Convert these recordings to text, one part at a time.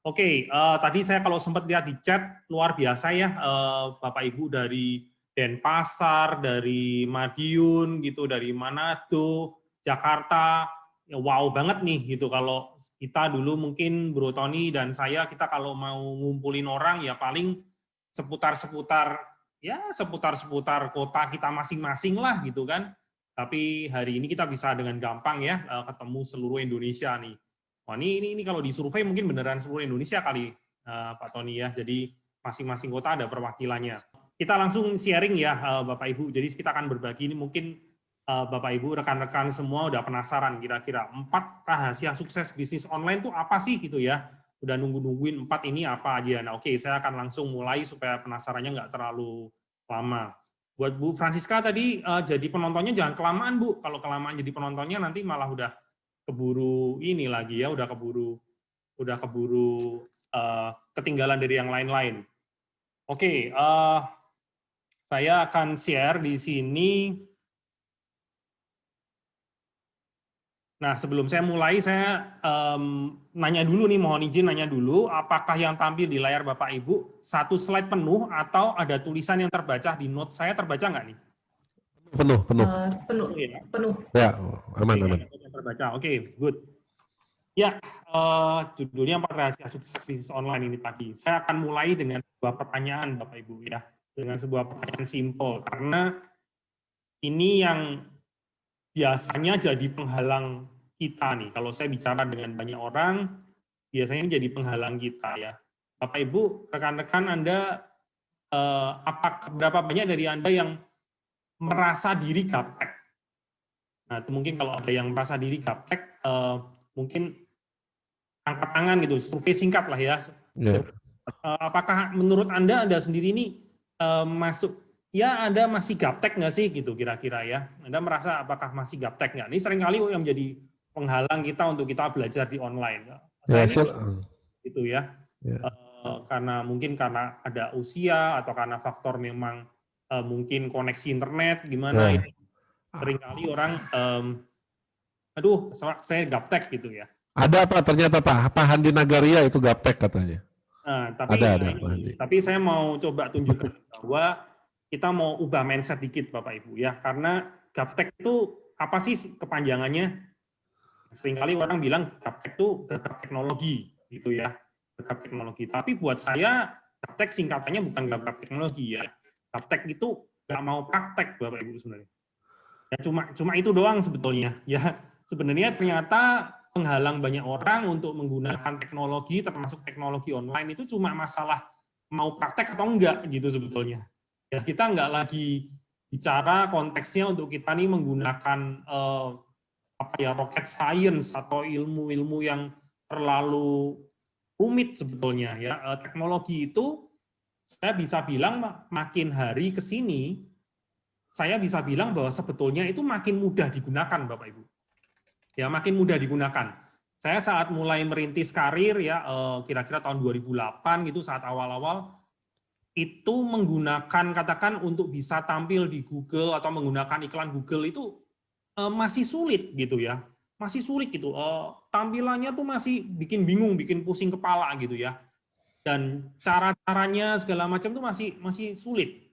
Oke, tadi saya kalau sempat lihat di chat, luar biasa ya, Bapak Ibu dari Denpasar, dari Madiun, gitu, dari Manado, Jakarta, ya wow banget nih, gitu. Kalau kita dulu mungkin Bro Tony dan saya, kita kalau mau ngumpulin orang, ya paling seputar-seputar, ya seputar-seputar kota kita masing-masing lah, gitu kan. Tapi hari ini kita bisa dengan gampang ya, ketemu seluruh Indonesia nih. Wah, ini kalau disurvei mungkin beneran seluruh Indonesia kali, Pak Tony ya. Jadi masing-masing kota ada perwakilannya. Kita langsung sharing ya, Bapak Ibu. Jadi kita akan berbagi ini mungkin Bapak Ibu, rekan-rekan semua udah penasaran kira-kira 4 rahasia sukses bisnis online itu apa sih gitu ya. Udah nungguin 4 ini apa aja. Nah, oke, saya akan langsung mulai supaya penasarannya nggak terlalu lama. Buat Bu Francisca tadi jadi penontonnya jangan kelamaan Bu. Kalau kelamaan jadi penontonnya nanti malah udah keburu ini lagi ya, udah keburu ketinggalan dari yang lain-lain. Oke, saya akan share di sini. Nah, sebelum saya mulai, saya nanya dulu nih, mohon izin nanya dulu, apakah yang tampil di layar Bapak Ibu satu slide penuh atau ada tulisan yang terbaca di note saya, terbaca nggak nih? Penuh. Penuh. Ya, aman. Terbaca. Oke, good. Ya, judulnya 4 rahasia sukses bisnis online ini tadi. Saya akan mulai dengan sebuah pertanyaan, Bapak Ibu ya, dengan sebuah pertanyaan simpel, karena ini yang biasanya jadi penghalang kita nih. Kalau saya bicara dengan banyak orang, biasanya jadi penghalang kita ya. Bapak Ibu, rekan-rekan Anda, berapa banyak dari Anda yang merasa diri gaptek? Nah, itu mungkin kalau ada yang merasa diri gaptek, mungkin angkat tangan gitu, survei singkat lah ya. Yeah. Apakah menurut Anda sendiri ini masuk, ya Anda masih gaptek nggak sih gitu kira-kira ya? Anda merasa apakah masih gaptek nggak? Ini seringkali yang menjadi penghalang kita untuk kita belajar di online. Saya ini gitu ya, karena ada usia atau karena faktor memang mungkin koneksi internet gimana itu seringkali orang aduh saya gaptek gitu ya. Ada apa ternyata Pak Handi Nagaria itu gaptek katanya. Nah, ada. Tapi saya mau coba tunjukkan bahwa kita mau ubah mindset dikit Bapak Ibu ya, karena gaptek itu apa sih kepanjangannya? Seringkali orang bilang gaptek itu gagap teknologi gitu ya, gagap teknologi. Tapi buat saya gaptek singkatannya bukan gagap teknologi ya. Gaptek itu nggak mau praktek Bapak Ibu sebenarnya. Ya cuma itu doang sebetulnya. Ya sebenarnya ternyata penghalang banyak orang untuk menggunakan teknologi, termasuk teknologi online, itu cuma masalah mau praktek atau enggak gitu sebetulnya. Ya, kita enggak lagi bicara konteksnya untuk kita nih menggunakan rocket science atau ilmu-ilmu yang terlalu rumit sebetulnya. Ya, teknologi itu saya bisa bilang makin hari ke sini, saya bisa bilang bahwa sebetulnya itu makin mudah digunakan Bapak Ibu. Ya, makin mudah digunakan. Saya saat mulai merintis karir ya kira-kira tahun 2008 gitu, saat awal-awal itu menggunakan, katakan untuk bisa tampil di Google atau menggunakan iklan Google itu masih sulit gitu ya. Masih sulit gitu. Tampilannya tuh masih bikin bingung, bikin pusing kepala gitu ya. Dan cara-caranya segala macam tuh masih sulit.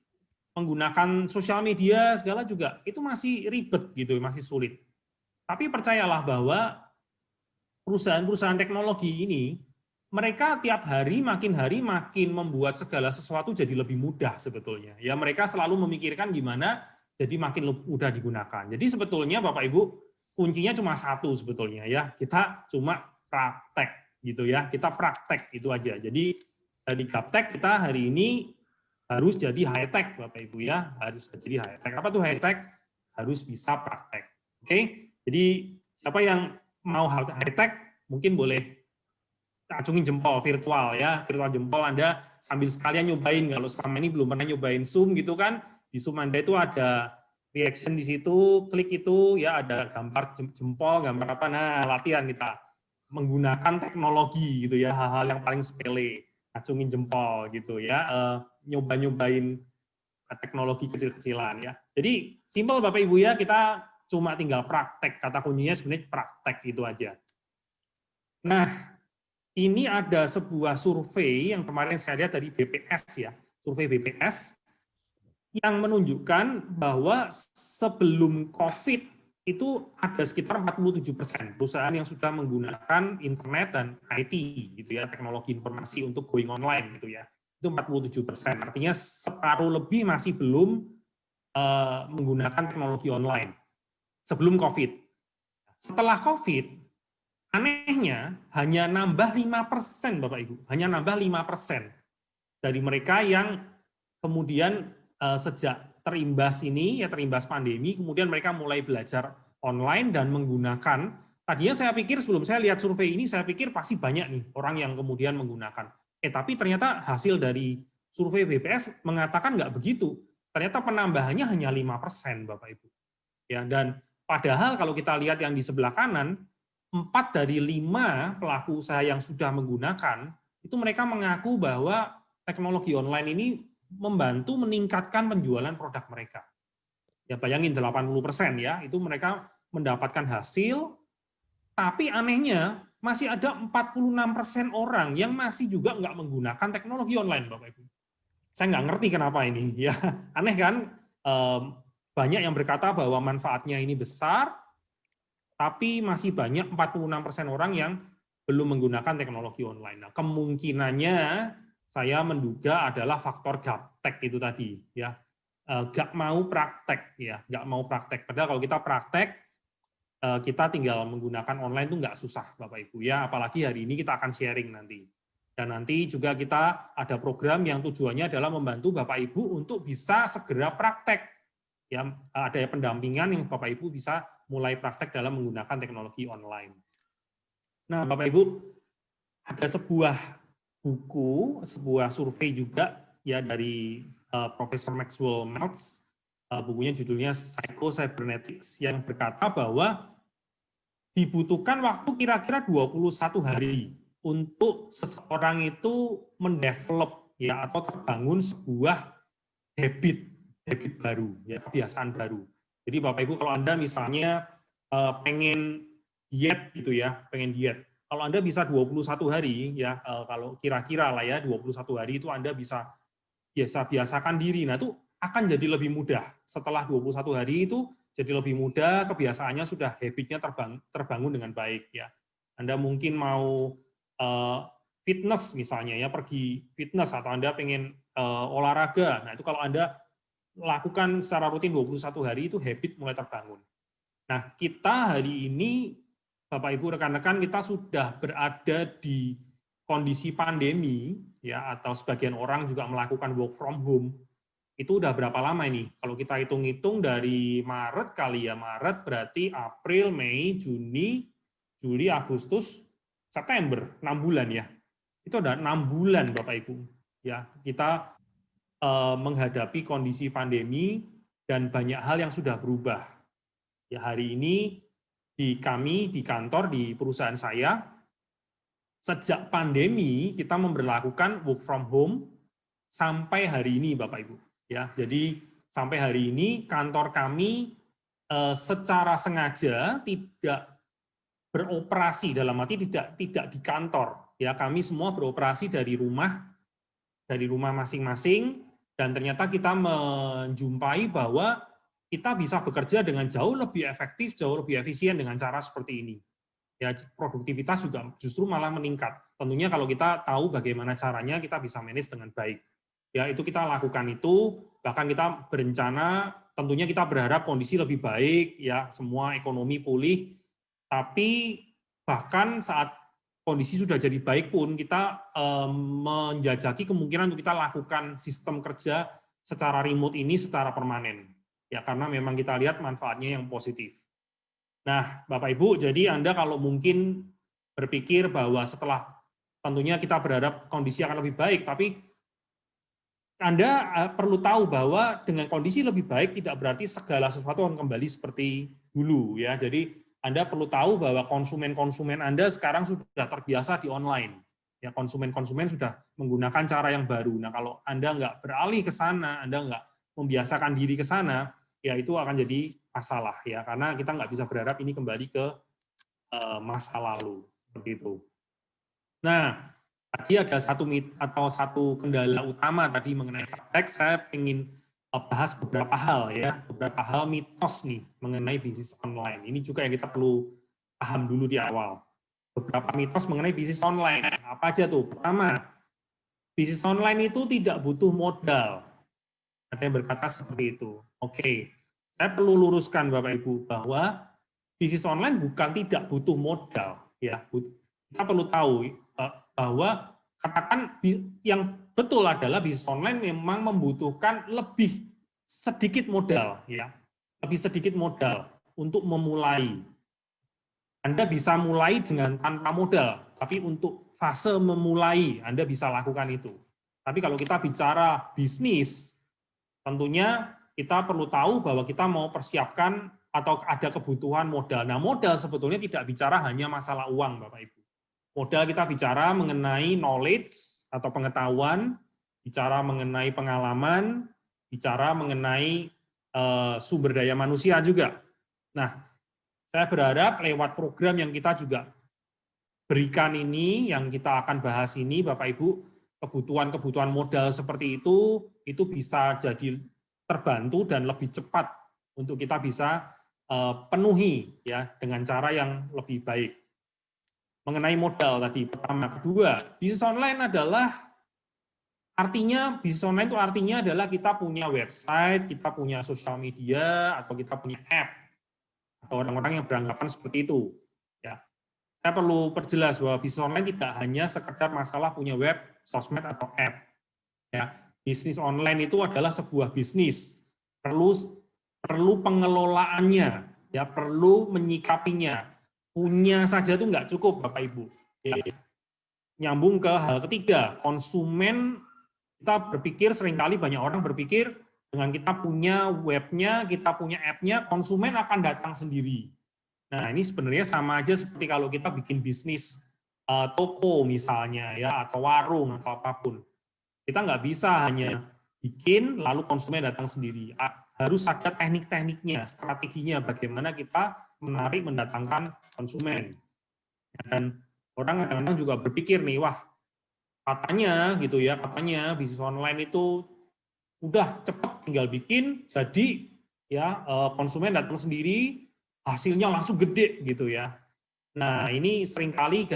Menggunakan sosial media segala juga itu masih ribet gitu, masih sulit. Tapi percayalah bahwa perusahaan-perusahaan teknologi ini, mereka tiap hari makin membuat segala sesuatu jadi lebih mudah sebetulnya. Ya, mereka selalu memikirkan gimana jadi makin mudah digunakan. Jadi sebetulnya Bapak Ibu, kuncinya cuma satu sebetulnya ya. Kita cuma praktek gitu ya. Kita praktek itu aja. Jadi di gaptek kita hari ini harus jadi high tech Bapak Ibu ya. Harus jadi high tech. Apa tuh high tech? Harus bisa praktek. Oke? Jadi siapa yang mau high tech mungkin boleh acungin jempol virtual ya, virtual jempol Anda sambil sekalian nyobain. Kalau selama ini belum pernah nyobain Zoom gitu kan, di Zoom Anda itu ada reaction di situ, klik itu ya ada gambar jempol, gambar apa, nah latihan kita menggunakan teknologi gitu ya, hal-hal yang paling sepele, acungin jempol gitu ya, nyoba-nyobain teknologi kecil-kecilan ya. Jadi simpel Bapak Ibu ya, kita cuma tinggal praktek, kata kuncinya sebenarnya praktek itu aja. Nah, ini ada sebuah survei yang kemarin saya lihat dari BPS ya, survei BPS yang menunjukkan bahwa sebelum COVID itu ada sekitar 47% perusahaan yang sudah menggunakan internet dan IT gitu ya, teknologi informasi untuk going online gitu ya. Itu 47%. Artinya separuh lebih masih belum menggunakan teknologi online sebelum COVID. Setelah COVID, anehnya hanya nambah 5%, Bapak Ibu. Hanya nambah 5% dari mereka yang kemudian sejak terimbas ini, ya terimbas pandemi, kemudian mereka mulai belajar online dan menggunakan. Tadinya saya pikir sebelum saya lihat survei ini, saya pikir pasti banyak nih orang yang kemudian menggunakan. Tapi ternyata hasil dari survei BPS mengatakan nggak begitu. Ternyata penambahannya hanya 5%, Bapak Ibu. Ya, dan padahal kalau kita lihat yang di sebelah kanan, 4 dari 5 pelaku usaha yang sudah menggunakan, itu mereka mengaku bahwa teknologi online ini membantu meningkatkan penjualan produk mereka. Ya bayangin 80% ya, itu mereka mendapatkan hasil, tapi anehnya masih ada 46% orang yang masih juga nggak menggunakan teknologi online, Bapak Ibu. Saya nggak ngerti kenapa ini, ya aneh kan? Banyak yang berkata bahwa manfaatnya ini besar, tapi masih banyak 46% orang yang belum menggunakan teknologi online. Nah, kemungkinannya saya menduga adalah faktor gaptek itu tadi, ya, nggak mau praktek, ya, nggak mau praktek. Padahal kalau kita praktek, kita tinggal menggunakan online itu nggak susah, Bapak Ibu, ya. Apalagi hari ini kita akan sharing nanti. Dan nanti juga kita ada program yang tujuannya adalah membantu Bapak Ibu untuk bisa segera praktek. Ya, ada pendampingan yang Bapak Ibu bisa mulai praktek dalam menggunakan teknologi online. Nah, Bapak Ibu, ada sebuah buku, sebuah survei juga ya dari Profesor Maxwell Maltz, bukunya judulnya Psycho-Cybernetics, yang berkata bahwa dibutuhkan waktu kira-kira 21 hari untuk seseorang itu mendevelop ya atau terbangun sebuah habit baru, ya, kebiasaan baru. Jadi Bapak Ibu kalau Anda misalnya pengen diet gitu ya, pengen diet. Kalau Anda bisa 21 hari ya, kalau kira-kira lah ya 21 hari itu Anda bisa biasakan diri. Nah, itu akan jadi lebih mudah. Setelah 21 hari itu jadi lebih mudah, kebiasaannya sudah habitnya terbangun dengan baik ya. Anda mungkin mau fitness misalnya ya, pergi fitness atau Anda pengen olahraga. Nah, itu kalau Anda lakukan secara rutin 21 hari itu habit mulai terbangun. Nah, kita hari ini Bapak Ibu rekan-rekan kita sudah berada di kondisi pandemi ya, atau sebagian orang juga melakukan work from home. Itu udah berapa lama ini? Kalau kita hitung-hitung dari Maret kali ya, Maret berarti April, Mei, Juni, Juli, Agustus, September, 6 bulan ya. Itu ada 6 bulan Bapak Ibu. Ya, kita menghadapi kondisi pandemi dan banyak hal yang sudah berubah. Ya, hari ini kami di kantor di perusahaan saya sejak pandemi kita memberlakukan work from home sampai hari ini Bapak Ibu. Ya, jadi sampai hari ini kantor kami secara sengaja tidak beroperasi, dalam arti tidak di kantor. Ya, kami semua beroperasi dari rumah masing-masing. Dan ternyata kita menjumpai bahwa kita bisa bekerja dengan jauh lebih efektif, jauh lebih efisien dengan cara seperti ini. Ya, produktivitas juga justru malah meningkat. Tentunya kalau kita tahu bagaimana caranya, kita bisa manage dengan baik. Ya, itu kita lakukan itu, bahkan kita berencana, tentunya kita berharap kondisi lebih baik, ya, semua ekonomi pulih, tapi bahkan saat kondisi sudah jadi baik pun kita menjajaki kemungkinan untuk kita lakukan sistem kerja secara remote ini secara permanen. Ya, karena memang kita lihat manfaatnya yang positif. Nah, Bapak Ibu, jadi Anda kalau mungkin berpikir bahwa setelah tentunya kita berharap kondisi akan lebih baik, tapi Anda perlu tahu bahwa dengan kondisi lebih baik tidak berarti segala sesuatu akan kembali seperti dulu ya. Jadi Anda perlu tahu bahwa konsumen-konsumen Anda sekarang sudah terbiasa di online. Ya, konsumen-konsumen sudah menggunakan cara yang baru. Nah, kalau Anda nggak beralih ke sana, Anda nggak membiasakan diri ke sana, ya itu akan jadi masalah ya. Karena kita nggak bisa berharap ini kembali ke masa lalu seperti itu. Nah, tadi ada satu kendala utama tadi mengenai gaptek. Saya ingin bahas beberapa hal ya, beberapa hal mitos nih mengenai bisnis online. Ini juga yang kita perlu paham dulu di awal. Beberapa mitos mengenai bisnis online. Apa aja tuh? Pertama, bisnis online itu tidak butuh modal. Ada yang berkata seperti itu. Oke, saya perlu luruskan Bapak Ibu bahwa bisnis online bukan tidak butuh modal. Ya, kita perlu tahu bahwa katakan yang betul adalah bisnis online memang membutuhkan lebih sedikit modal, ya, lebih sedikit modal untuk memulai. Anda bisa mulai dengan tanpa modal, tapi untuk fase memulai Anda bisa lakukan itu. Tapi kalau kita bicara bisnis, tentunya kita perlu tahu bahwa kita mau persiapkan atau ada kebutuhan modal. Nah, modal sebetulnya tidak bicara hanya masalah uang, Bapak Ibu. Modal kita bicara mengenai knowledge atau pengetahuan, bicara mengenai pengalaman, bicara mengenai sumber daya manusia juga. Nah, saya berharap lewat program yang kita juga berikan ini, yang kita akan bahas ini, Bapak Ibu, kebutuhan-kebutuhan modal seperti itu bisa jadi terbantu dan lebih cepat untuk kita bisa penuhi ya dengan cara yang lebih baik. Mengenai modal tadi, pertama. Kedua, bisnis online adalah bisnis online itu artinya adalah kita punya website, kita punya sosial media, atau kita punya app. Atau orang-orang yang beranggapan seperti itu. Ya, saya perlu perjelas bahwa bisnis online tidak hanya sekedar masalah punya web, sosmed atau app. Ya, bisnis online itu adalah sebuah bisnis. Perlu pengelolaannya, ya, perlu menyikapinya. Punya saja itu nggak cukup, Bapak Ibu. Ya. Nyambung ke hal ketiga, konsumen, kita berpikir seringkali banyak orang berpikir dengan kita punya webnya, kita punya app-nya, konsumen akan datang sendiri. Nah, ini sebenarnya sama aja seperti kalau kita bikin bisnis toko misalnya, ya, atau warung atau apapun. Kita nggak bisa hanya bikin lalu konsumen datang sendiri. Harus ada teknik-tekniknya, strateginya, bagaimana kita menarik, mendatangkan konsumen. Dan orang kadang-kadang juga berpikir nih, wah, katanya gitu ya, katanya bisnis online itu udah cepat tinggal bikin, jadi ya konsumen datang sendiri, hasilnya langsung gede gitu ya. Nah, ini seringkali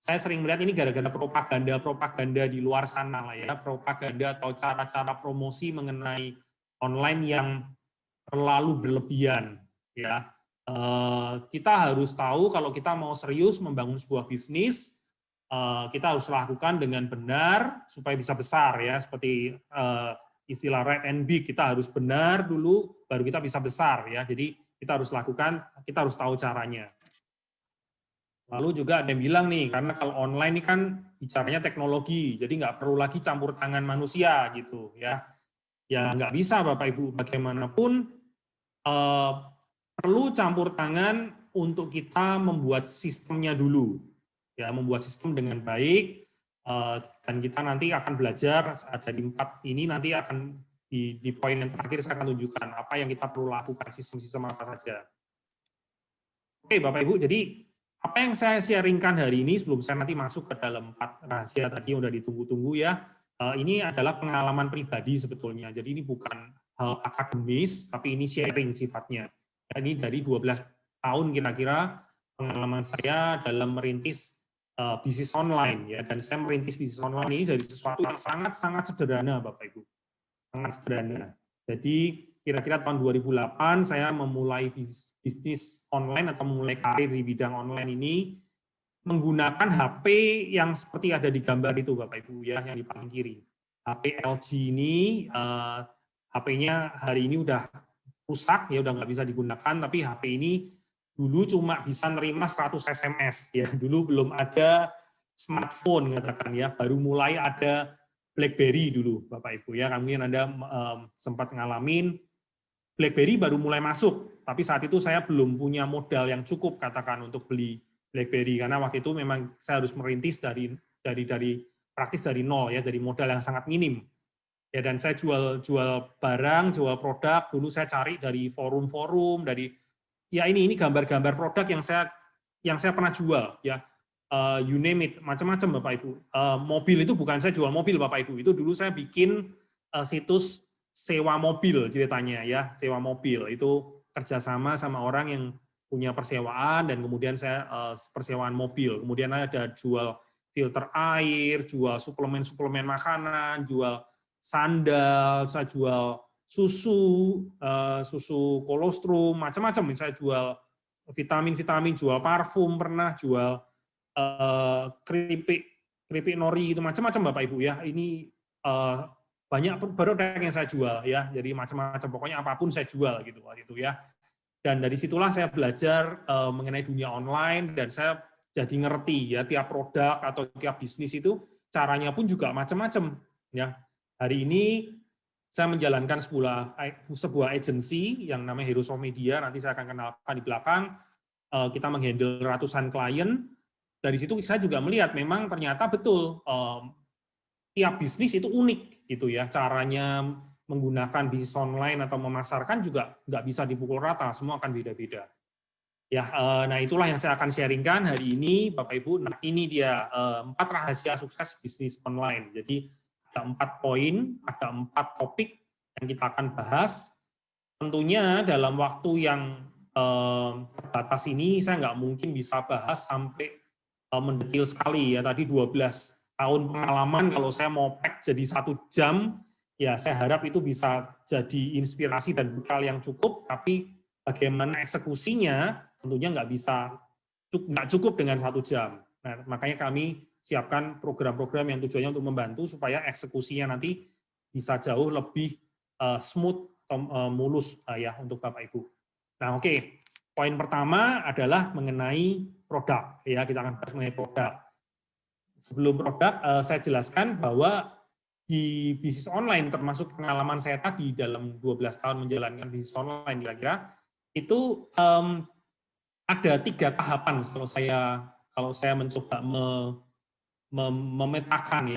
saya sering melihat ini gara-gara propaganda di luar sana lah ya, propaganda atau cara-cara promosi mengenai online yang terlalu berlebihan ya. Kita harus tahu kalau kita mau serius membangun sebuah bisnis, kita harus lakukan dengan benar supaya bisa besar ya, seperti istilah right and big, kita harus benar dulu baru kita bisa besar ya. Jadi kita harus lakukan, kita harus tahu caranya. Lalu juga ada yang bilang nih, karena kalau online ini kan bicaranya teknologi, jadi nggak perlu lagi campur tangan manusia gitu ya. Ya nggak bisa Bapak Ibu, bagaimanapun perlu campur tangan untuk kita membuat sistemnya dulu. Ya, membuat sistem dengan baik, dan kita nanti akan belajar ada di 4 ini, nanti akan di poin yang terakhir saya akan tunjukkan apa yang kita perlu lakukan, sistem-sistem apa saja. Oke Bapak Ibu, jadi apa yang saya sharingkan hari ini sebelum saya nanti masuk ke dalam 4 rahasia tadi yang udah ditunggu-tunggu ya, ini adalah pengalaman pribadi sebetulnya, jadi ini bukan hal akademis, tapi ini sharing sifatnya. Ini dari 12 tahun kira-kira pengalaman saya dalam merintis bisnis online ya, dan saya merintis bisnis online ini dari sesuatu yang sangat-sangat sederhana Bapak Ibu, sangat sederhana. Jadi kira-kira tahun 2008 saya memulai bisnis online atau memulai karir di bidang online ini menggunakan HP yang seperti ada di gambar itu Bapak Ibu ya, yang di paling kiri. HP LG ini HP-nya hari ini udah rusak ya, udah nggak bisa digunakan, tapi HP ini dulu cuma bisa nerima 100 SMS ya, dulu belum ada smartphone katakan ya, baru mulai ada BlackBerry dulu Bapak Ibu ya, mungkin Anda sempat ngalamin BlackBerry baru mulai masuk, tapi saat itu saya belum punya modal yang cukup katakan untuk beli BlackBerry, karena waktu itu memang saya harus merintis dari praktis dari nol ya, dari modal yang sangat minim. Ya, dan saya jual barang, jual produk, dulu saya cari dari forum-forum, dari ya ini gambar-gambar produk yang saya pernah jual ya. you name it, macam-macam Bapak Ibu. Mobil itu bukan saya jual mobil Bapak Ibu, itu dulu saya bikin situs sewa mobil ceritanya ya, sewa mobil itu kerjasama sama orang yang punya persewaan dan kemudian saya persewaan mobil, kemudian ada jual filter air, jual suplemen-suplemen makanan, jual sandal, saya jual susu, susu kolostrum, macam-macam, saya jual vitamin-vitamin, jual parfum, pernah jual keripik nori, itu macam-macam Bapak Ibu ya. Ini banyak produk yang saya jual ya, jadi macam-macam, pokoknya apapun saya jual gitu waktu itu ya. Dan dari situlah saya belajar mengenai dunia online dan saya jadi ngerti ya tiap produk atau tiap bisnis itu caranya pun juga macam-macam ya. Hari ini saya menjalankan sebuah agensi yang namanya Heroes of Media, nanti saya akan kenalkan di belakang. Kita menghandle ratusan klien. Dari situ saya juga melihat memang ternyata betul tiap bisnis itu unik gitu ya, caranya menggunakan bisnis online atau memasarkan juga nggak bisa dipukul rata, semua akan beda-beda. Ya, nah itulah yang saya akan sharingkan hari ini, Bapak Ibu. Nah ini dia 4 rahasia sukses bisnis online. Jadi ada 4 poin, ada 4 topik yang kita akan bahas. Tentunya dalam waktu yang terbatas ini saya nggak mungkin bisa bahas sampai mendetil sekali ya. Tadi 12 tahun pengalaman, kalau saya mau pack jadi 1 jam, ya saya harap itu bisa jadi inspirasi dan bekal yang cukup, tapi bagaimana eksekusinya tentunya nggak cukup dengan 1 jam. Nah, makanya kami siapkan program-program yang tujuannya untuk membantu supaya eksekusinya nanti bisa jauh lebih smooth atau mulus ya untuk Bapak Ibu. Nah, oke. Poin pertama adalah mengenai produk ya, kita akan bahas mengenai produk. Sebelum produk, saya jelaskan bahwa di bisnis online, termasuk pengalaman saya tadi dalam 12 tahun menjalankan bisnis online, kira-kira itu ada 3 tahapan kalau saya mencoba memetakan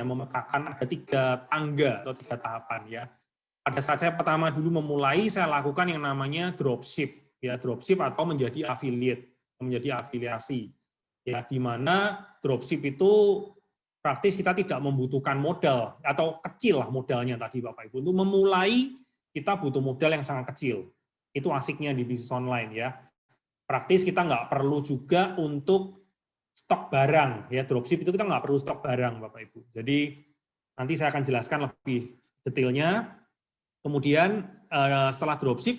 ada 3 tangga atau 3 tahapan ya. Pada saat saya pertama dulu memulai, saya lakukan yang namanya dropship ya, dropship atau menjadi affiliate, menjadi afiliasi ya, di mana dropship itu praktis kita tidak membutuhkan modal atau kecil lah modalnya tadi Bapak Ibu. Untuk memulai kita butuh modal yang sangat kecil. Itu asiknya di bisnis online ya. Praktis kita nggak perlu juga untuk stok barang ya, dropship itu kita nggak perlu stok barang Bapak Ibu. Jadi nanti saya akan jelaskan lebih detailnya. Kemudian setelah dropship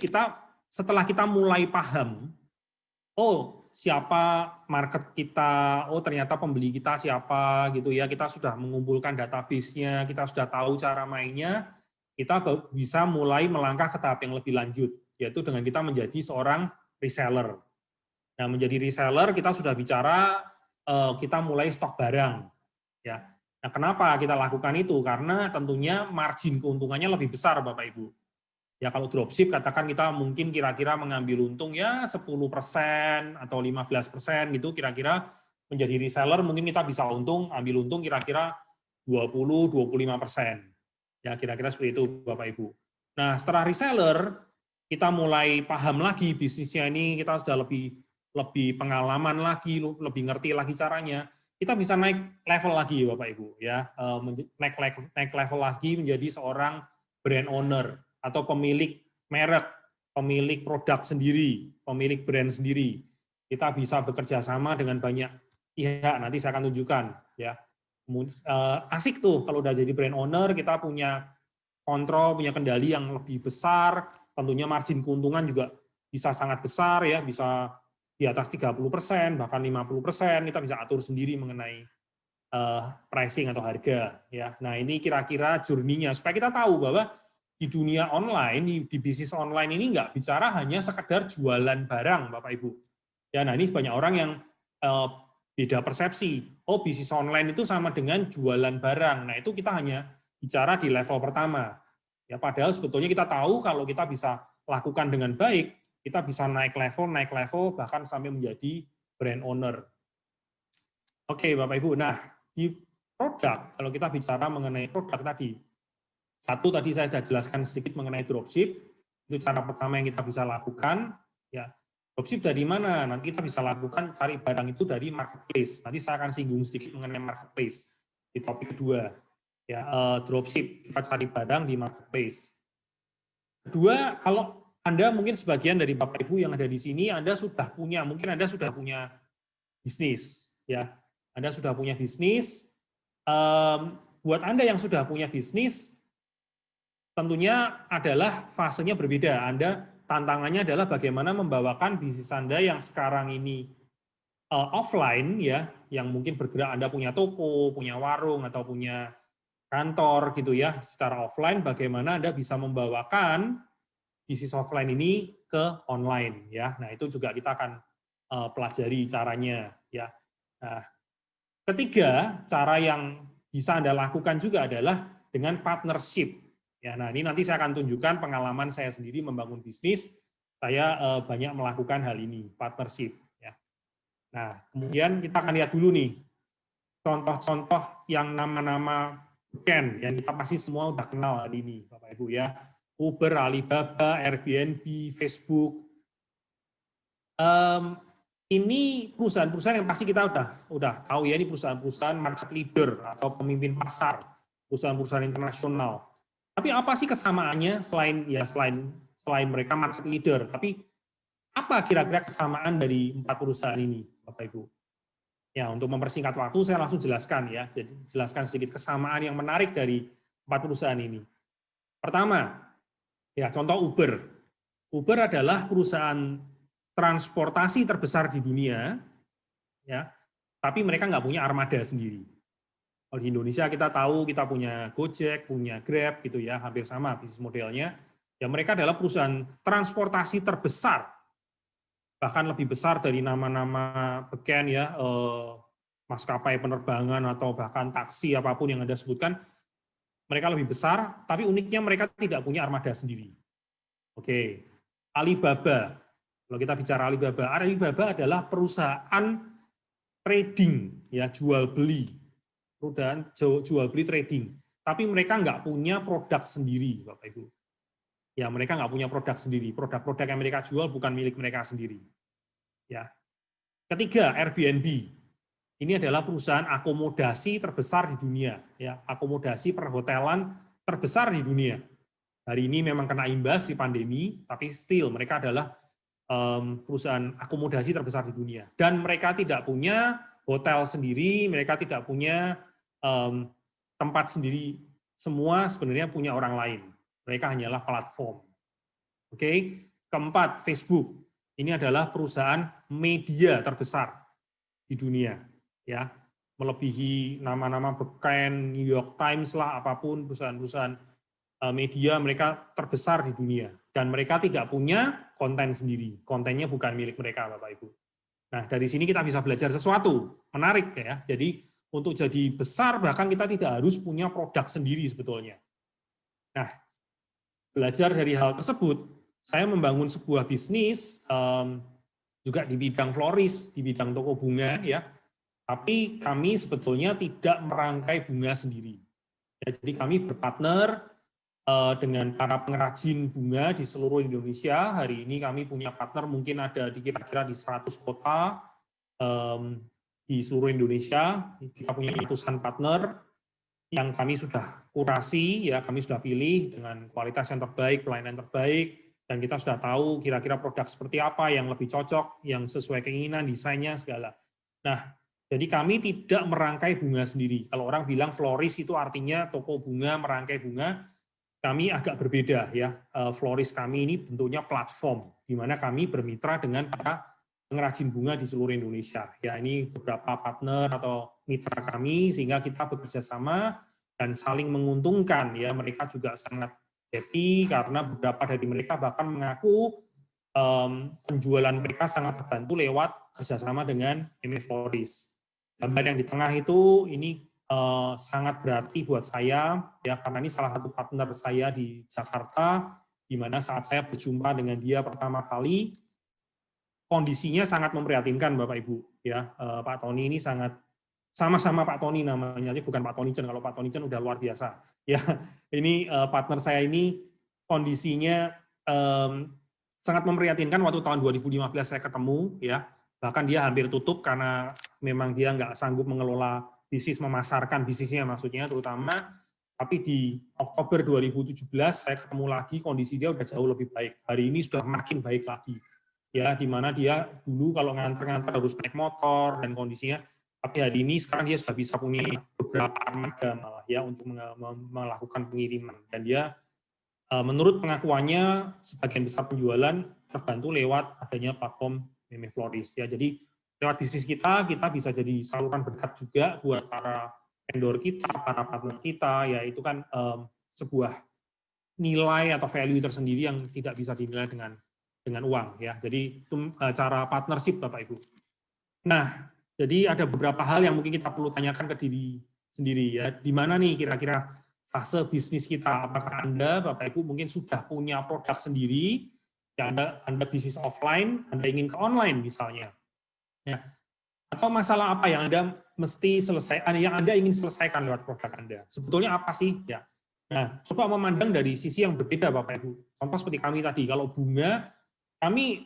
setelah kita mulai paham, oh siapa market kita, oh ternyata pembeli kita siapa gitu ya, kita sudah mengumpulkan database-nya, kita sudah tahu cara mainnya, kita bisa mulai melangkah ke tahap yang lebih lanjut, yaitu dengan kita menjadi seorang reseller. Nah, menjadi reseller kita sudah bicara kita mulai stok barang ya. Nah, kenapa kita lakukan itu? Karena tentunya margin keuntungannya lebih besar Bapak Ibu. Ya kalau dropship katakan kita mungkin kira-kira mengambil untung ya 10% atau 15% gitu kira-kira, menjadi reseller mungkin kita bisa ambil untung kira-kira 20-25%. Ya kira-kira seperti itu Bapak Ibu. Nah setelah reseller kita mulai paham lagi bisnisnya ini, kita sudah lebih pengalaman lagi, lebih ngerti lagi caranya, kita bisa naik level lagi Bapak Ibu ya, naik level lagi menjadi seorang brand owner atau pemilik merek, pemilik produk sendiri, pemilik brand sendiri. Kita bisa bekerja sama dengan banyak pihak, nanti saya akan tunjukkan ya. Asik tuh kalau udah jadi brand owner, kita punya kontrol, punya kendali yang lebih besar, tentunya margin keuntungan juga bisa sangat besar ya, bisa di atas 30%, bahkan 50%, kita bisa atur sendiri mengenai pricing atau harga ya. Nah, ini kira-kira journey-nya supaya kita tahu bahwa di dunia online, di bisnis online ini nggak bicara hanya sekedar jualan barang, Bapak Ibu. Ya, nah ini banyak orang yang beda persepsi. Oh, bisnis online itu sama dengan jualan barang. Nah, itu kita hanya bicara di level pertama. Ya, padahal sebetulnya kita tahu kalau kita bisa lakukan dengan baik, kita bisa naik level, bahkan sampai menjadi brand owner. Oke, Bapak Ibu. Nah, di produk, kalau kita bicara mengenai produk tadi, satu tadi saya sudah jelaskan sedikit mengenai dropship, itu cara pertama yang kita bisa lakukan. Ya, Dropship dari mana? Nanti kita bisa lakukan cari barang itu dari marketplace. Nanti saya akan singgung sedikit mengenai marketplace di topik kedua. Ya, dropship, kita cari barang di marketplace. Kedua, kalau Anda mungkin sebagian dari Bapak Ibu yang ada di sini, mungkin Anda sudah punya bisnis. Ya, Anda sudah punya bisnis. Buat Anda yang sudah punya bisnis, tentunya adalah fasenya berbeda. Tantangannya adalah bagaimana membawakan bisnis Anda yang sekarang ini offline, ya, yang mungkin bergerak Anda punya toko, punya warung, atau punya kantor gitu ya, secara offline, bagaimana Anda bisa membawakan bisnis offline ini ke online, ya. Nah, itu juga kita akan pelajari caranya, ya. Nah, ketiga, cara yang bisa Anda lakukan juga adalah dengan partnership. Ya, nah ini nanti saya akan tunjukkan pengalaman saya sendiri membangun bisnis. Saya banyak melakukan hal ini, partnership. Ya. Nah, kemudian kita akan lihat dulu nih contoh-contoh yang nama-nama brand yang kita pasti semua udah kenal hari ini, Bapak Ibu ya. Uber, Alibaba, Airbnb, Facebook. Ini perusahaan-perusahaan yang pasti kita udah tahu ya, ini perusahaan-perusahaan market leader atau pemimpin pasar, perusahaan-perusahaan internasional. Tapi apa sih kesamaannya selain mereka market leader? Tapi apa kira-kira kesamaan dari 4 perusahaan ini, Bapak Ibu? Ya, untuk mempersingkat waktu saya langsung jelaskan ya. Jadi jelaskan sedikit kesamaan yang menarik dari 4 perusahaan ini. Pertama, ya contoh Uber. Uber adalah perusahaan transportasi terbesar di dunia, ya, tapi mereka nggak punya armada sendiri. Kalau di Indonesia kita tahu kita punya Gojek, punya Grab, gitu ya, hampir sama bisnis modelnya. Ya mereka adalah perusahaan transportasi terbesar, bahkan lebih besar dari nama-nama beken ya, maskapai penerbangan atau bahkan taksi apapun yang Anda sebutkan. Mereka lebih besar, tapi uniknya mereka tidak punya armada sendiri. Oke, Alibaba. Kalau kita bicara Alibaba adalah perusahaan trading, ya jual beli, perusahaan jual beli trading. Tapi mereka nggak punya produk sendiri, Bapak Ibu. Ya mereka nggak punya produk sendiri. Produk-produk yang mereka jual bukan milik mereka sendiri. Ya. Ketiga, Airbnb. Ini adalah perusahaan akomodasi terbesar di dunia. Ya, akomodasi perhotelan terbesar di dunia. Hari ini memang kena imbas di pandemi, tapi still mereka adalah perusahaan akomodasi terbesar di dunia. Dan mereka tidak punya hotel sendiri, mereka tidak punya tempat sendiri. Semua sebenarnya punya orang lain. Mereka hanyalah platform. Oke. Keempat, Facebook. Ini adalah perusahaan media terbesar di dunia. Ya, melebihi nama-nama beken, New York Times lah, apapun perusahaan-perusahaan media mereka terbesar di dunia. Dan mereka tidak punya konten sendiri. Kontennya bukan milik mereka, Bapak Ibu. Nah, dari sini kita bisa belajar sesuatu. Menarik ya. Jadi, untuk jadi besar, bahkan kita tidak harus punya produk sendiri sebetulnya. Nah, belajar dari hal tersebut, saya membangun sebuah bisnis, juga di bidang florist, di bidang toko bunga, ya. Tapi kami sebetulnya tidak merangkai bunga sendiri. Ya, jadi kami berpartner dengan para pengrajin bunga di seluruh Indonesia. Hari ini kami punya partner mungkin ada di kira-kira di 100 kota di seluruh Indonesia. Kita punya ratusan partner yang kami sudah kurasi, ya kami sudah pilih dengan kualitas yang terbaik, pelayanan terbaik, dan kita sudah tahu kira-kira produk seperti apa yang lebih cocok, yang sesuai keinginan, desainnya, segala. Nah, jadi kami tidak merangkai bunga sendiri. Kalau orang bilang florist itu artinya toko bunga, merangkai bunga, kami agak berbeda ya. Florist kami ini bentuknya platform, di mana kami bermitra dengan para pengrajin bunga di seluruh Indonesia. Ya, ini beberapa partner atau mitra kami, sehingga kita bekerja sama dan saling menguntungkan. Ya, mereka juga sangat happy karena beberapa dari mereka bahkan mengaku penjualan mereka sangat terbantu lewat kerjasama dengan MF Florist. Gambar yang di tengah itu ini sangat berarti buat saya, ya karena ini salah satu partner saya di Jakarta, di mana saat saya berjumpa dengan dia pertama kali, kondisinya sangat memprihatinkan, Bapak Ibu. Ya, Pak Tony ini sangat sama-sama Pak Tony namanya, bukan Pak Tony Chen. Kalau Pak Tony Chen udah luar biasa. Ya, ini partner saya ini kondisinya sangat memprihatinkan waktu tahun 2015 saya ketemu, ya, bahkan dia hampir tutup karena memang dia nggak sanggup mengelola bisnis, memasarkan bisnisnya maksudnya terutama, tapi di Oktober 2017 saya ketemu lagi, kondisi dia udah jauh lebih baik. Hari ini sudah makin baik lagi. Ya, di mana dia dulu kalau nganter-nganter harus naik motor dan kondisinya, tapi hari ini sekarang dia sudah bisa punya beberapa armada malah ya untuk melakukan pengiriman, dan dia menurut pengakuannya sebagian besar penjualan terbantu lewat adanya platform Meme Floris ya. Jadi lewat bisnis kita bisa jadi saluran berkat juga buat para vendor kita, para partner kita ya, itu kan sebuah nilai atau value tersendiri yang tidak bisa dinilai dengan uang ya. Jadi itu cara partnership Bapak Ibu. Nah, jadi ada beberapa hal yang mungkin kita perlu tanyakan ke diri sendiri ya. Di mana nih kira-kira fase bisnis kita? Apakah Anda Bapak Ibu mungkin sudah punya produk sendiri? Ya, Anda bisnis offline, Anda ingin ke online misalnya. Ya. Atau masalah apa yang Anda mesti selesaikan, yang Anda ingin selesaikan lewat produk Anda? Sebetulnya apa sih? Ya. Nah, coba memandang dari sisi yang berbeda Bapak Ibu. Contoh seperti kami tadi, kalau bunga, kami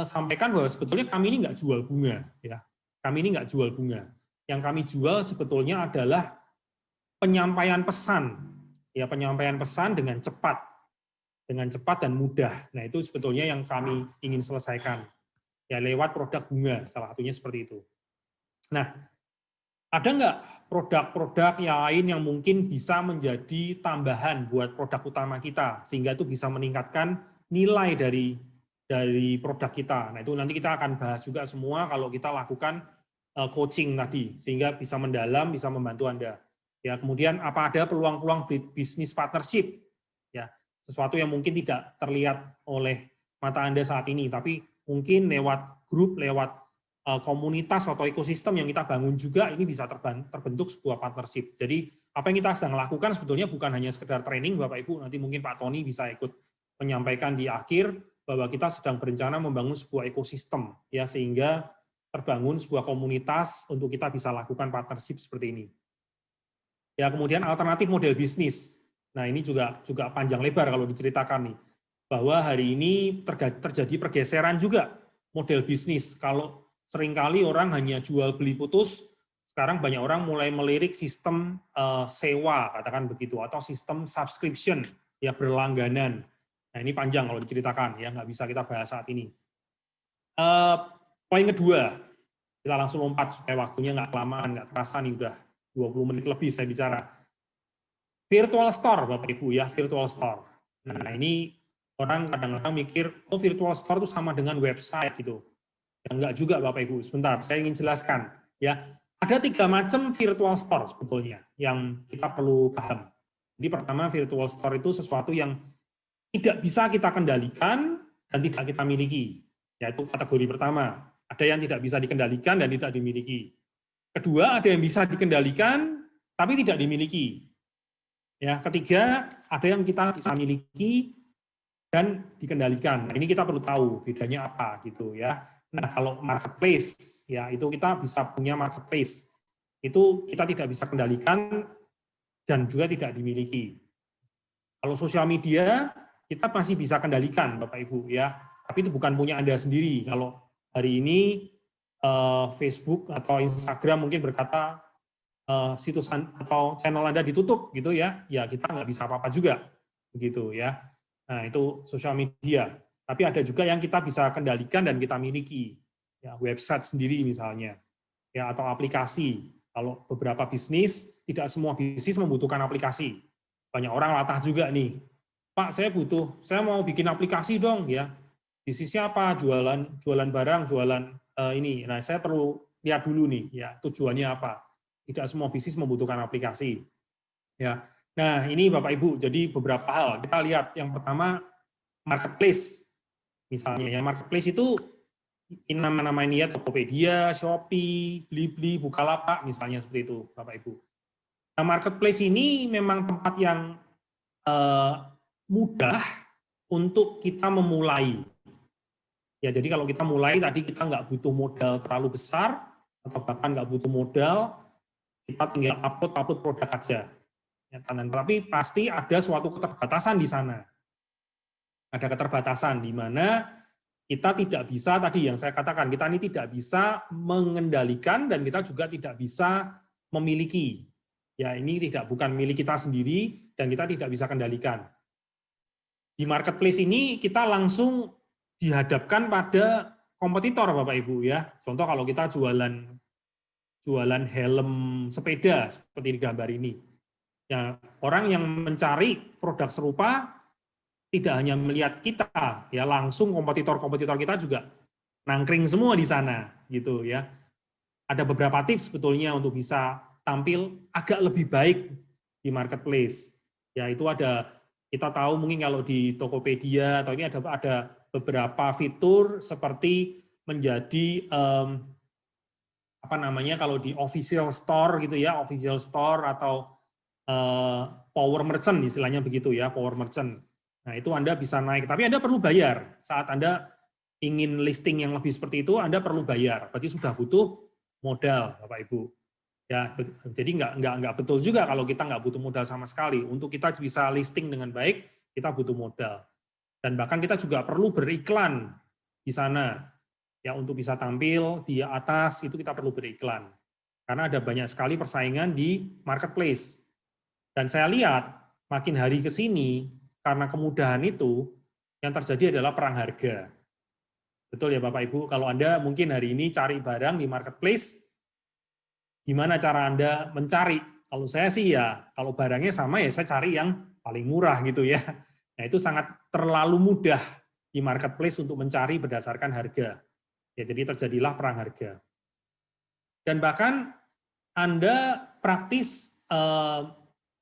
sampaikan bahwa sebetulnya kami ini nggak jual bunga, ya. Kami ini nggak jual bunga. Yang kami jual sebetulnya adalah penyampaian pesan, ya, penyampaian pesan dengan cepat dan mudah. Nah, itu sebetulnya yang kami ingin selesaikan, ya, lewat produk bunga, salah satunya seperti itu. Nah, ada nggak produk-produk yang lain yang mungkin bisa menjadi tambahan buat produk utama kita, sehingga itu bisa meningkatkan nilai dari produk kita. Nah, itu nanti kita akan bahas juga semua kalau kita lakukan coaching tadi, sehingga bisa mendalam, bisa membantu Anda. Ya, kemudian apa ada peluang-peluang bisnis partnership? Ya, sesuatu yang mungkin tidak terlihat oleh mata Anda saat ini, tapi mungkin lewat grup, lewat komunitas atau ekosistem yang kita bangun juga, ini bisa terbentuk sebuah partnership. Jadi apa yang kita sedang lakukan sebetulnya bukan hanya sekedar training Bapak Ibu, nanti mungkin Pak Tony bisa ikut menyampaikan di akhir bahwa kita sedang berencana membangun sebuah ekosistem ya, sehingga terbangun sebuah komunitas untuk kita bisa lakukan partnership seperti ini. Ya, kemudian alternatif model bisnis. Nah, ini juga panjang lebar kalau diceritakan nih, bahwa hari ini terjadi pergeseran juga model bisnis. Kalau seringkali orang hanya jual beli putus, sekarang banyak orang mulai melirik sistem sewa, katakan begitu, atau sistem subscription, ya, berlangganan. Nah, ini panjang kalau diceritakan, ya, nggak bisa kita bahas saat ini. Poin kedua, kita langsung lompat supaya waktunya nggak kelamaan, nggak terasa nih, udah 20 menit lebih saya bicara. Virtual store, Bapak Ibu, ya, virtual store. Nah, ini orang kadang-kadang mikir, oh, virtual store itu sama dengan website gitu. Ya, enggak juga Bapak Ibu, sebentar, saya ingin jelaskan. Ya, ada 3 macam virtual store sebetulnya yang kita perlu paham. Jadi pertama, virtual store itu sesuatu yang tidak bisa kita kendalikan dan tidak kita miliki. Yaitu kategori pertama. Ada yang tidak bisa dikendalikan dan tidak dimiliki. Kedua, ada yang bisa dikendalikan tapi tidak dimiliki. Ya, ketiga, ada yang kita bisa miliki dan dikendalikan. Nah, ini kita perlu tahu bedanya apa gitu ya. Nah, kalau marketplace, ya, itu kita bisa punya marketplace. Itu kita tidak bisa kendalikan dan juga tidak dimiliki. Kalau sosial media, kita masih bisa kendalikan, Bapak Ibu, ya. Tapi itu bukan punya Anda sendiri. Kalau hari ini Facebook atau Instagram mungkin berkata situs atau channel Anda ditutup, gitu ya, ya kita nggak bisa apa-apa juga, begitu ya. Nah, itu sosial media. Tapi ada juga yang kita bisa kendalikan dan kita miliki, ya, website sendiri misalnya, ya, atau aplikasi. Kalau beberapa bisnis, tidak semua bisnis membutuhkan aplikasi. Banyak orang latah juga nih, Pak, saya mau bikin aplikasi dong, ya. Bisnisnya apa? Jualan barang, jualan ini. Nah, saya perlu lihat dulu nih, ya, tujuannya apa. Tidak semua bisnis membutuhkan aplikasi, ya. Nah, ini Bapak Ibu, jadi beberapa hal. Kita lihat yang pertama, marketplace. Misalnya, ya, marketplace itu nama-nama ini ya, Tokopedia, Shopee, Blibli, Bukalapak, misalnya seperti itu, Bapak Ibu. Nah, marketplace ini memang tempat yang mudah untuk kita memulai. Ya, jadi kalau kita mulai tadi kita nggak butuh modal terlalu besar, atau bahkan nggak butuh modal, kita tinggal upload produk aja. Ya, tapi pasti ada suatu keterbatasan di sana. Ada keterbatasan di mana kita tidak bisa, tadi yang saya katakan, kita ini tidak bisa mengendalikan dan kita juga tidak bisa memiliki. Ya, ini bukan milik kita sendiri dan kita tidak bisa kendalikan. Di marketplace ini kita langsung dihadapkan pada kompetitor, Bapak Ibu ya. Contoh kalau kita jualan helm sepeda seperti di gambar ini. Ya, orang yang mencari produk serupa tidak hanya melihat kita, ya langsung kompetitor-kompetitor kita juga nangkring semua di sana, gitu ya. Ada beberapa tips sebetulnya untuk bisa tampil agak lebih baik di marketplace. Ya itu ada, kita tahu mungkin kalau di Tokopedia atau ini ada beberapa fitur seperti menjadi apa namanya kalau di official store gitu ya, official store atau power merchant istilahnya begitu ya, power merchant. Nah, itu Anda bisa naik, tapi Anda perlu bayar. Saat Anda ingin listing yang lebih seperti itu, Anda perlu bayar. Berarti sudah butuh modal, Bapak Ibu. Ya, jadi nggak betul juga kalau kita nggak butuh modal sama sekali. Untuk kita bisa listing dengan baik, kita butuh modal. Dan bahkan kita juga perlu beriklan di sana. Ya, untuk bisa tampil di atas itu kita perlu beriklan. Karena ada banyak sekali persaingan di marketplace. Dan saya lihat makin hari ke sini, karena kemudahan itu, yang terjadi adalah perang harga. Betul ya Bapak Ibu, kalau Anda mungkin hari ini cari barang di marketplace, gimana cara Anda mencari? Kalau saya sih ya, kalau barangnya sama ya saya cari yang paling murah gitu ya. Nah itu sangat terlalu mudah di marketplace untuk mencari berdasarkan harga. Ya, jadi terjadilah perang harga. Dan bahkan Anda praktis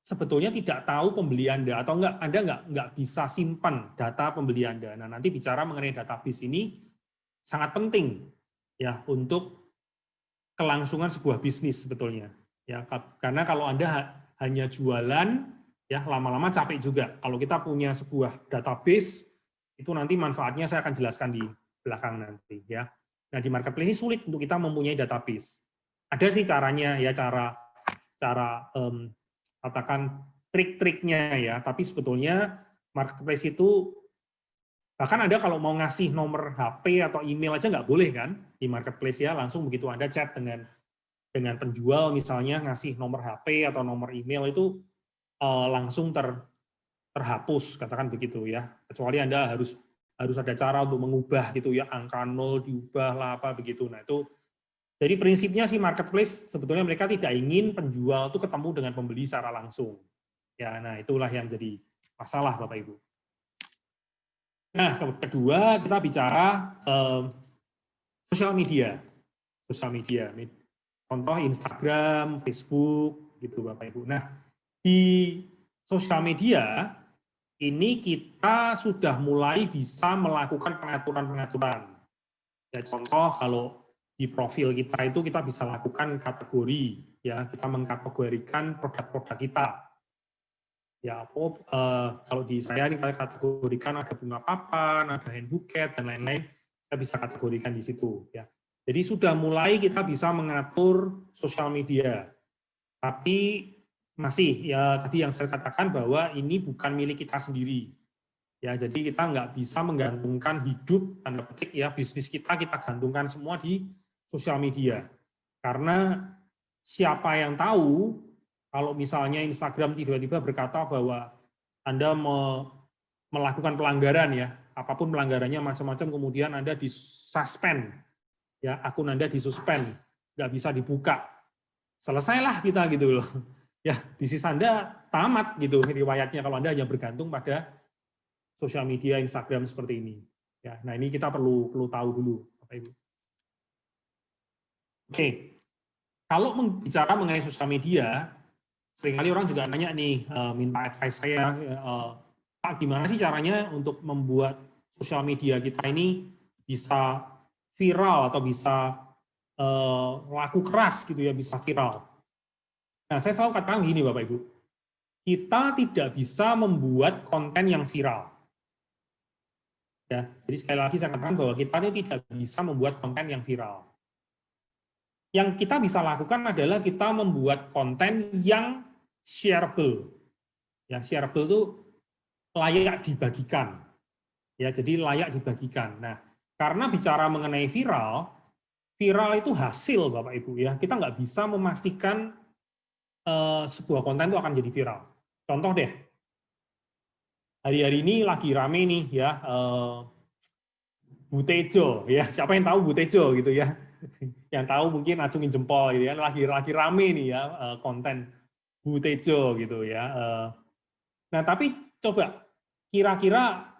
sebetulnya tidak tahu pembeli Anda atau Anda nggak bisa simpan data pembeli Anda. Nah, nanti bicara mengenai database ini sangat penting ya untuk kelangsungan sebuah bisnis sebetulnya. Ya, karena kalau Anda hanya jualan ya lama-lama capek juga. Kalau kita punya sebuah database itu nanti manfaatnya saya akan jelaskan di belakang nanti ya. Nah, di marketplace ini sulit untuk kita mempunyai database. Ada sih caranya ya, cara katakan trik-triknya ya, tapi sebetulnya marketplace itu bahkan Anda kalau mau ngasih nomor HP atau email aja nggak boleh kan di marketplace ya, langsung begitu Anda chat dengan penjual misalnya ngasih nomor HP atau nomor email itu langsung terhapus katakan begitu ya, kecuali Anda harus ada cara untuk mengubah gitu ya, angka 0 diubah lah apa begitu. Nah itu jadi prinsipnya sih marketplace sebetulnya mereka tidak ingin penjual itu ketemu dengan pembeli secara langsung. Ya, nah itulah yang jadi masalah Bapak Ibu. Nah, kedua kita bicara sosial media. Sosial media. Contoh Instagram, Facebook gitu Bapak Ibu. Nah, di sosial media ini kita sudah mulai bisa melakukan pengaturan-pengaturan. Ya, contoh kalau di profil kita itu kita bisa lakukan kategori, ya kita mengkategorikan produk-produk kita. Ya, kalau di saya ini kita kategorikan ada bunga papan, ada hand bouquet dan lain-lain, kita bisa kategorikan di situ. Ya, jadi sudah mulai kita bisa mengatur sosial media, tapi masih ya tadi yang saya katakan bahwa ini bukan milik kita sendiri. Ya, jadi kita nggak bisa menggantungkan hidup tanda petik ya bisnis kita gantungkan semua di sosial media, karena siapa yang tahu kalau misalnya Instagram tiba-tiba berkata bahwa Anda melakukan pelanggaran ya, apapun pelanggarannya macam-macam, kemudian Anda disuspend, ya akun Anda disuspend, nggak bisa dibuka, selesailah kita gitu loh, ya bisnis Anda tamat gitu riwayatnya kalau Anda hanya bergantung pada sosial media Instagram seperti ini. Ya, nah ini kita perlu tahu dulu, Bapak Ibu. Oke, kalau bicara mengenai sosial media, seringkali orang juga nanya nih, minta advice saya, Pak, gimana sih caranya untuk membuat sosial media kita ini bisa viral atau bisa laku keras gitu ya, bisa viral. Nah, saya selalu katakan gini Bapak Ibu, kita tidak bisa membuat konten yang viral. Ya, jadi sekali lagi saya katakan bahwa kita ini tidak bisa membuat konten yang viral. Yang kita bisa lakukan adalah kita membuat konten yang shareable. Yang shareable itu layak dibagikan. Ya, jadi layak dibagikan. Nah, karena bicara mengenai viral, viral itu hasil Bapak Ibu ya. Kita nggak bisa memastikan sebuah konten itu akan jadi viral. Contoh deh, hari-hari ini lagi rame nih ya, Bu Tejo ya. Siapa yang tahu Bu Tejo gitu ya? Yang tahu mungkin acungin jempol gitu ya. Lagi rame nih ya konten Bu Tejo gitu ya. Nah, tapi coba kira-kira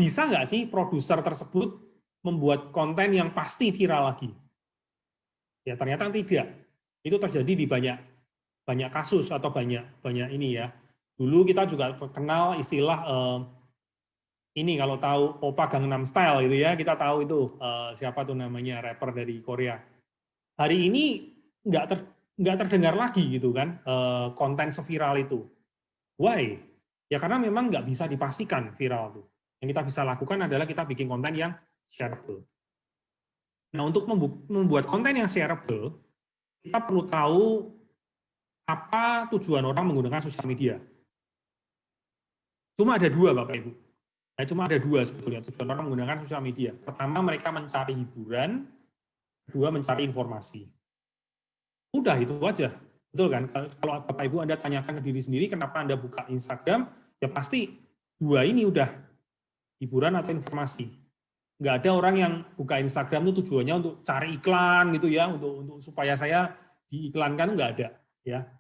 bisa nggak sih produser tersebut membuat konten yang pasti viral lagi? Ya ternyata tidak. Itu terjadi di banyak kasus atau banyak ini ya. Dulu kita juga kenal istilah ini, kalau tahu Oppa Gangnam Style gitu ya, kita tahu itu siapa tuh namanya, rapper dari Korea. Hari ini nggak terdengar lagi gitu kan konten seviral itu. Why? Ya karena memang nggak bisa dipastikan viral tuh. Yang kita bisa lakukan adalah kita bikin konten yang shareable. Nah, untuk membuat konten yang shareable, kita perlu tahu apa tujuan orang menggunakan sosial media. Cuma ada dua, Bapak Ibu. Nah, cuma ada dua sebetulnya tujuan orang menggunakan sosial media. Pertama, mereka mencari hiburan. Kedua, mencari informasi. Udah, itu aja. Betul kan? Kalau Bapak Ibu Anda tanyakan ke diri sendiri, kenapa Anda buka Instagram, ya pasti dua ini udah, hiburan atau informasi. Nggak ada orang yang buka Instagram itu tujuannya untuk cari iklan gitu ya, untuk supaya saya diiklankan, nggak ada. Ya.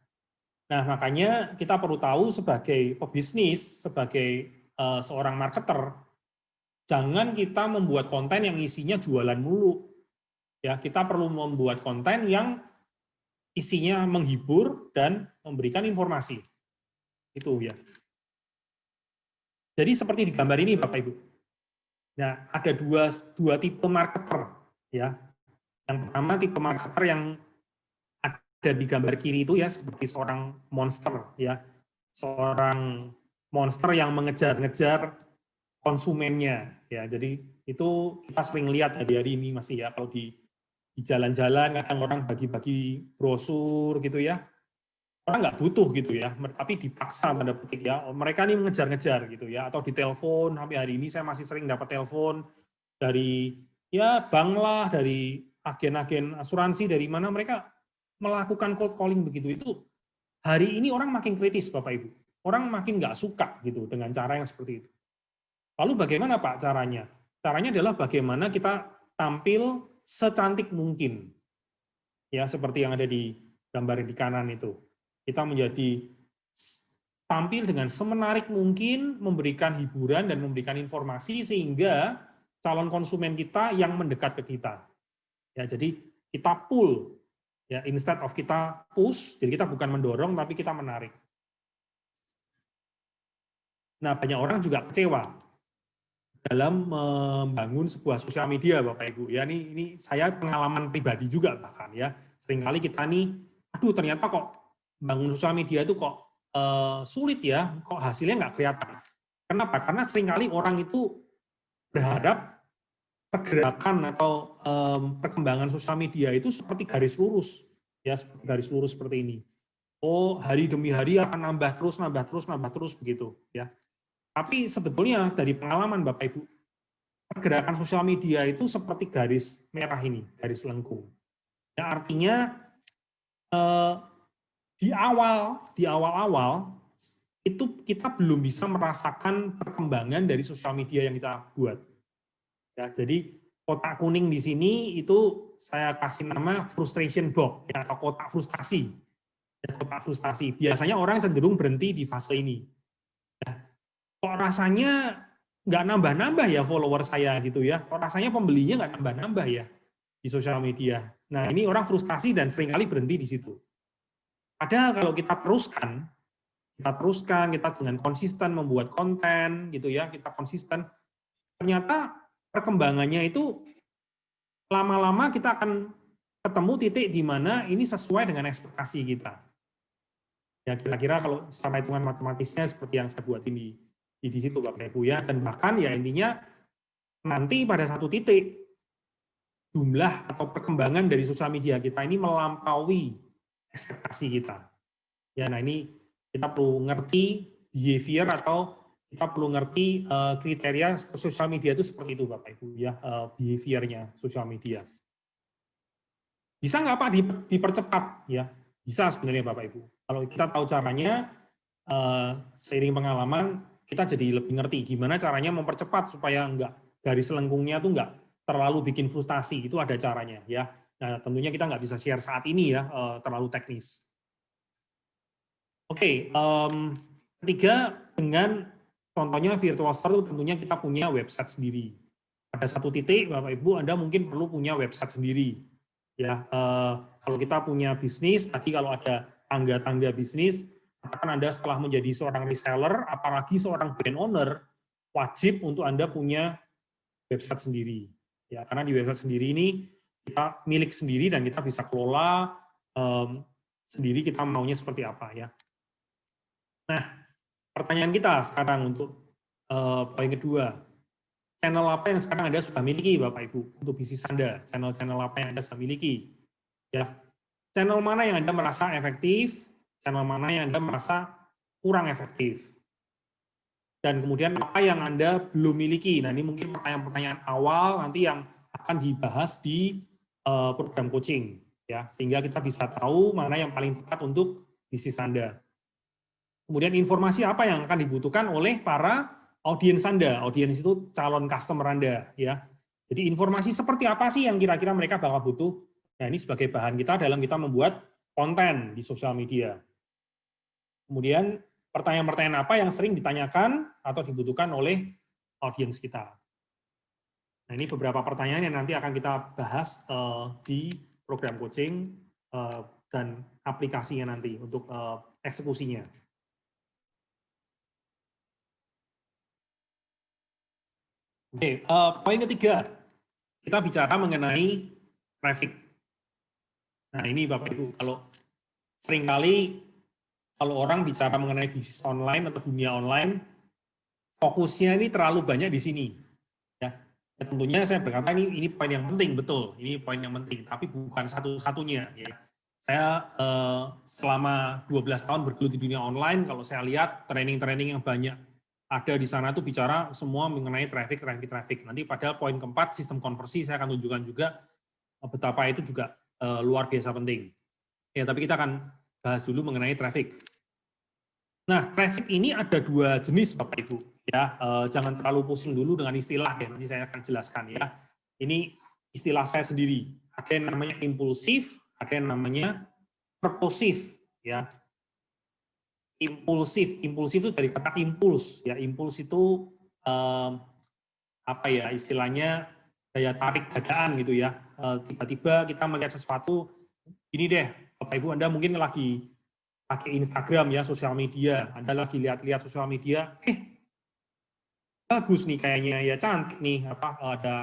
Nah, makanya kita perlu tahu sebagai pebisnis, sebagai seorang marketer, jangan kita membuat konten yang isinya jualan mulu. Ya, kita perlu membuat konten yang isinya menghibur dan memberikan informasi. Itu ya. Jadi seperti di gambar ini Bapak Ibu. Nah, ada dua tipe marketer ya. Yang pertama tipe marketer yang ada di gambar kiri itu ya, seperti seorang monster ya. Seorang monster yang mengejar-ngejar konsumennya ya. Jadi itu kita sering lihat hari-hari ini masih ya, kalau di jalan-jalan kadang orang bagi-bagi brosur gitu ya, orang nggak butuh gitu ya, tapi dipaksa tanda petik ya, mereka ini mengejar-ngejar gitu ya, atau di telepon. Sampai hari ini saya masih sering dapat telepon dari ya bank lah, dari agen-agen asuransi, dari mana mereka melakukan cold calling begitu. Itu hari ini orang makin kritis Bapak Ibu, orang makin nggak suka gitu dengan cara yang seperti itu. Lalu bagaimana Pak caranya? Caranya adalah bagaimana kita tampil secantik mungkin. Ya, seperti yang ada di gambar di kanan itu. Kita menjadi tampil dengan semenarik mungkin, memberikan hiburan dan memberikan informasi sehingga calon konsumen kita yang mendekat ke kita. Ya, jadi kita pull ya, instead of kita push, jadi kita bukan mendorong tapi kita menarik. Nah, banyak orang juga kecewa dalam membangun sebuah sosial media Bapak Ibu. Ya, ini saya pengalaman pribadi juga bahkan ya. Seringkali kita nih, aduh ternyata kok bangun sosial media itu kok sulit ya, kok hasilnya nggak kelihatan. Kenapa? Karena seringkali orang itu berharap pergerakan atau perkembangan sosial media itu seperti garis lurus, ya, seperti garis lurus seperti ini. Oh, hari demi hari akan nambah terus begitu, ya. Tapi sebetulnya dari pengalaman Bapak Ibu, pergerakan sosial media itu seperti garis merah ini, garis lengkung. Ya, artinya di awal-awal itu kita belum bisa merasakan perkembangan dari sosial media yang kita buat. Ya, jadi kotak kuning di sini itu saya kasih nama frustration box ya, atau kotak frustasi. Ya, kotak frustasi. Biasanya orang cenderung berhenti di fase ini. Ya, kok rasanya nggak nambah-nambah ya follower saya gitu ya. Kok rasanya pembelinya nggak nambah-nambah ya di sosial media. Nah, ini orang frustasi dan seringkali berhenti di situ. Padahal kalau kita teruskan, kita dengan konsisten membuat konten gitu ya, kita konsisten, ternyata perkembangannya itu lama-lama kita akan ketemu titik di mana ini sesuai dengan ekspektasi kita. Ya kira-kira kalau secara hitungan matematisnya seperti yang saya buat ini di situ Bapak Ibu ya, dan bahkan ya intinya nanti pada satu titik jumlah atau perkembangan dari sosial media kita ini melampaui ekspektasi kita. Ya, nah ini kita perlu ngerti behavior atau kita perlu ngerti kriteria sosial media itu seperti itu Bapak Ibu ya, behavior-nya sosial media. Bisa nggak Pak dipercepat ya? Bisa sebenarnya Bapak Ibu. Kalau kita tahu caranya, seiring pengalaman kita jadi lebih ngerti gimana caranya mempercepat supaya garis lengkungnya tuh nggak terlalu bikin frustasi. Itu ada caranya ya. Nah, tentunya kita nggak bisa share saat ini ya, terlalu teknis. Oke, ketiga, dengan contohnya virtual store itu tentunya kita punya website sendiri. Pada satu titik Bapak Ibu Anda mungkin perlu punya website sendiri. Ya, kalau kita punya bisnis, tadi kalau ada tangga-tangga bisnis, katakan Anda setelah menjadi seorang reseller, apalagi seorang brand owner, wajib untuk Anda punya website sendiri. Ya, karena di website sendiri ini kita milik sendiri dan kita bisa kelola sendiri kita maunya seperti apa ya. Nah, pertanyaan kita sekarang untuk poin kedua, channel apa yang sekarang Anda sudah miliki Bapak Ibu untuk bisnis Anda? Channel-channel apa yang Anda sudah miliki? Ya, channel mana yang Anda merasa efektif? Channel mana yang Anda merasa kurang efektif? Dan kemudian apa yang Anda belum miliki? Nah, ini mungkin pertanyaan-pertanyaan awal nanti yang akan dibahas di program coaching, ya, sehingga kita bisa tahu mana yang paling tepat untuk bisnis Anda. Kemudian informasi apa yang akan dibutuhkan oleh para audiens Anda. Audiens itu calon customer Anda, ya. Jadi informasi seperti apa sih yang kira-kira mereka bakal butuh? Nah, ini sebagai bahan kita dalam kita membuat konten di sosial media. Kemudian pertanyaan-pertanyaan apa yang sering ditanyakan atau dibutuhkan oleh audiens kita. Nah, ini beberapa pertanyaan yang nanti akan kita bahas di program coaching dan aplikasinya nanti untuk eksekusinya. Oke, poin ketiga, kita bicara mengenai traffic. Nah, ini Bapak Ibu, kalau seringkali kalau orang bicara mengenai bisnis online atau dunia online, fokusnya ini terlalu banyak di sini. Ya, tentunya saya berkata ini poin yang penting, betul, ini poin yang penting, tapi bukan satu-satunya. Ya. Saya selama 12 tahun bergelut di dunia online, kalau saya lihat training-training yang banyak ada di sana tuh bicara semua mengenai traffic. Nanti pada poin keempat, sistem konversi, saya akan tunjukkan juga betapa itu juga luar biasa penting. Ya, tapi kita akan bahas dulu mengenai traffic. Nah, traffic ini ada dua jenis, Bapak Ibu. Ya, jangan terlalu pusing dulu dengan istilah, ya. Nanti saya akan jelaskan ya. Ini istilah saya sendiri. Ada yang namanya impulsif, ada yang namanya purposive. Ya. Impulsif itu dari kata impuls. Ya, impuls itu apa ya istilahnya daya tarik dadaan gitu ya. Tiba-tiba kita melihat sesuatu, ini deh, Bapak Ibu Anda mungkin lagi pakai Instagram ya, sosial media, Anda lagi lihat-lihat sosial media, bagus nih kayaknya ya, cantik nih, apa ada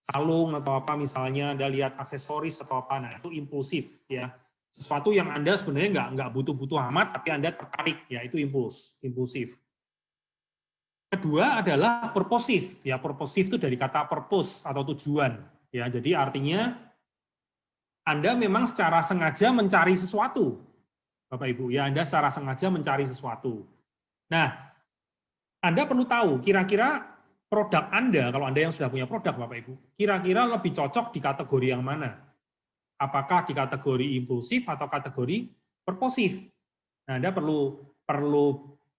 kalung atau apa misalnya, Anda lihat aksesoris atau apa, nah itu impulsif ya, sesuatu yang Anda sebenarnya nggak butuh-butuh amat, tapi Anda tertarik, ya itu impulsif. Kedua adalah purposive, ya purposive itu dari kata purpose atau tujuan, ya jadi artinya Anda memang secara sengaja mencari sesuatu, Bapak Ibu, ya Anda secara sengaja mencari sesuatu. Nah, Anda perlu tahu kira-kira produk Anda, kalau Anda yang sudah punya produk Bapak Ibu, kira-kira lebih cocok di kategori yang mana? Apakah di kategori impulsif atau kategori purposif? Nah, Anda perlu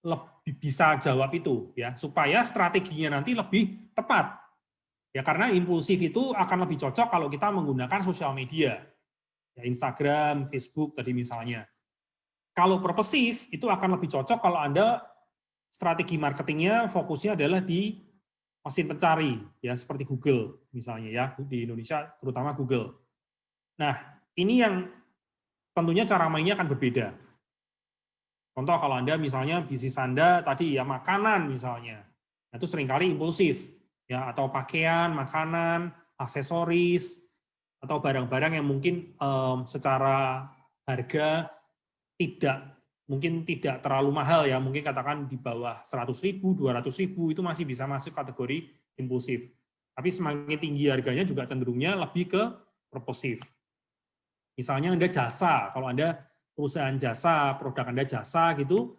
lebih bisa jawab itu ya, supaya strateginya nanti lebih tepat. Ya, karena impulsif itu akan lebih cocok kalau kita menggunakan sosial media. Ya, Instagram, Facebook tadi misalnya. Kalau purposive itu akan lebih cocok kalau Anda strategi marketingnya fokusnya adalah di mesin pencari, ya seperti Google misalnya ya, di Indonesia terutama Google. Nah, ini yang tentunya cara mainnya akan berbeda. Contoh kalau Anda misalnya bisnis Anda tadi ya makanan misalnya, itu seringkali impulsif, ya atau pakaian, makanan, aksesoris, atau barang-barang yang mungkin secara harga mungkin tidak terlalu mahal ya, mungkin katakan di bawah 100.000, 200.000 itu masih bisa masuk kategori impulsif. Tapi semakin tinggi harganya juga cenderungnya lebih ke purposive. Misalnya Anda jasa, kalau Anda perusahaan jasa, produk Anda jasa gitu,